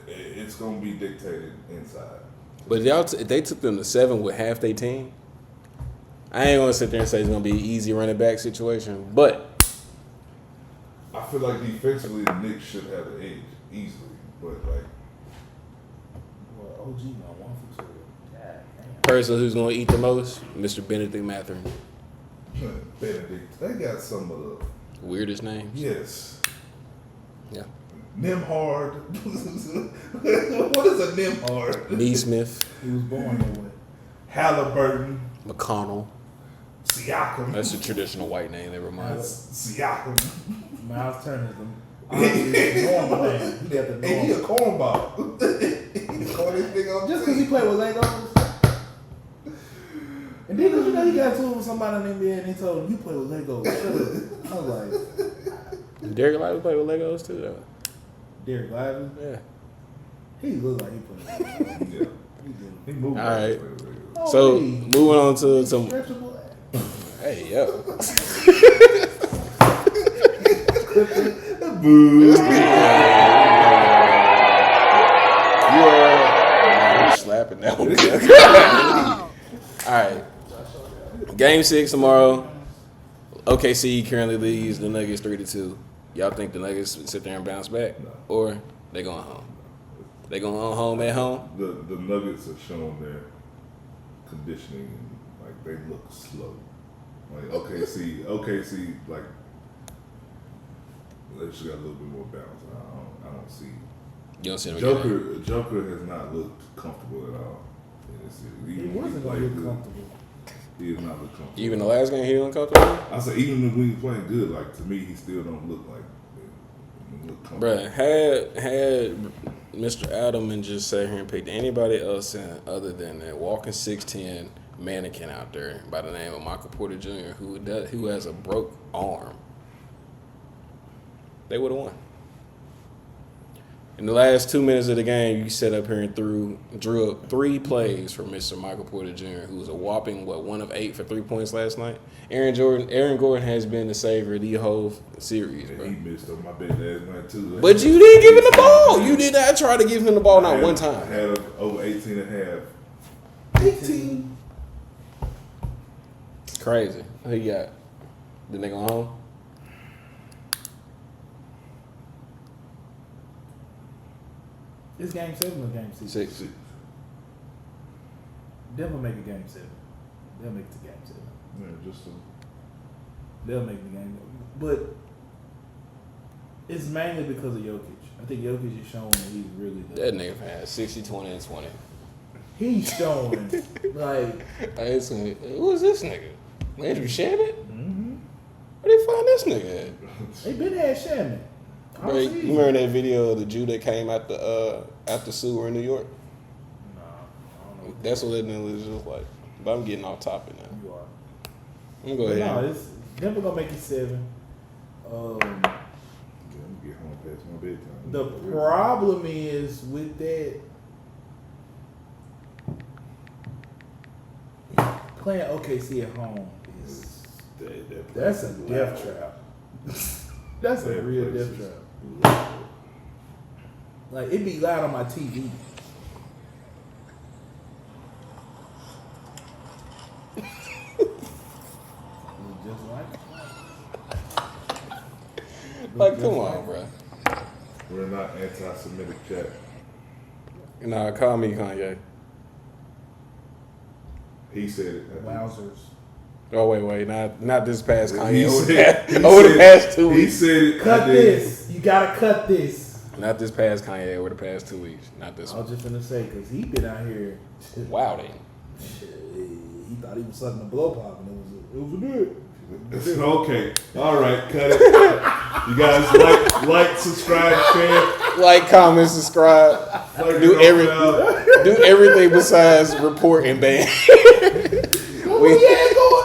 it's gonna be dictated inside. But if they took them to 7 with half their team, I ain't gonna sit there and say it's gonna be an easy running back situation. But I feel like defensively the Knicks should have the edge easily, but like Well, OG got 1 for 2. God damn. person who's gonna eat the most, Mr. Benedict Mathurin. Benedict, they got some of the Weirdest names. yes. Yeah. Nimhard. What is a Nimhard? Neesmith, He was born that way. Halliburton. McConnell. Siakam. That's a traditional white name that reminds. Siakam. Miles Turner's the normal name. He got the And he a normal. cornball. He call this nigga on Just because he played with Legos. And then you know he got to it with somebody in the NBA and he told him, you play with Legos. Shut up. I was like, Derek Lively played with Legos too, though. Derek Lively? Yeah. He looked like he played with Legos. Yeah. He did. He moved. All right. Oh, So hey. moving on to some. Stretchable. Hey yo. Boo. I'm slapping that one. All right. Game 6 tomorrow. OKC currently leads the Nuggets 3-2. Y'all think the Nuggets sit there and bounce back, or they going home? They going home at home? The Nuggets have shown their conditioning and like they look slow. Like OKC like they just got a little bit more balance. I don't see. You don't see them again? Joker has not looked comfortable at all in this series. He Even when wasn't played going to good, look comfortable. He has not looked comfortable. Even the last game, he didn't comfortable. I said even when he's playing good, like to me, he still don't look like he look comfortable. Bruh, had Mr. Adelman just sat here and picked anybody else in other than that walking 6'10" mannequin out there by the name of Michael Porter Jr., who has a broke arm, they would have won. In the last 2 minutes of the game, you sat up here and drew up 3 plays for Mr. Michael Porter Jr., who was a whopping 1 of 8 for 3 points last night. Aaron Gordon has been the savior of the whole series, And bro. he missed on my big last night too. But you didn't give him the ball. You did not try to give him the ball not one I time. had over 18 and a half. 18. Crazy. Who you got? Then they go home? It's game 7 or game 6? 6. Denver make a game 7. They'll make it to game 7. Yeah, just They'll make the game. But it's mainly because of Jokic. I think Jokic is showing that he's really the. That nigga had 60, 20, and 20. He's showing like. Hey, who is this nigga? Landry Shamet? Mm-hmm. Where they find this nigga at? They been had Shannon. Bro, you remember that video of the Jew that came out the sewer in New York? No, I don't know. That's what that nigga was just like. But I'm getting off topic now. You are. I'm gonna go But ahead. no, it's Denver gonna make it 7. yeah, I'm gonna get home past my bedtime. The problem is with that. Playing OKC at home is that's a death trap. That's a real death trap. Like it be loud on my TV. Just like Like, come on, bro. We're not anti-Semitic chat. Nah, call me Kanye. He said it. Wowzers. Oh wait, not this past He Kanye. said- Over the past 2 He weeks. said it. Cut I did. this. You gotta cut this. Not this past Kanye. Over the past 2 weeks. Not this I one. was just gonna say because he been out here. Wow, then. He thought he was sucking a blow pop and it was a dick. Okay. All right. Cut it. You guys like, subscribe, share. Like, comment, subscribe. Do everything besides report and ban. What we had going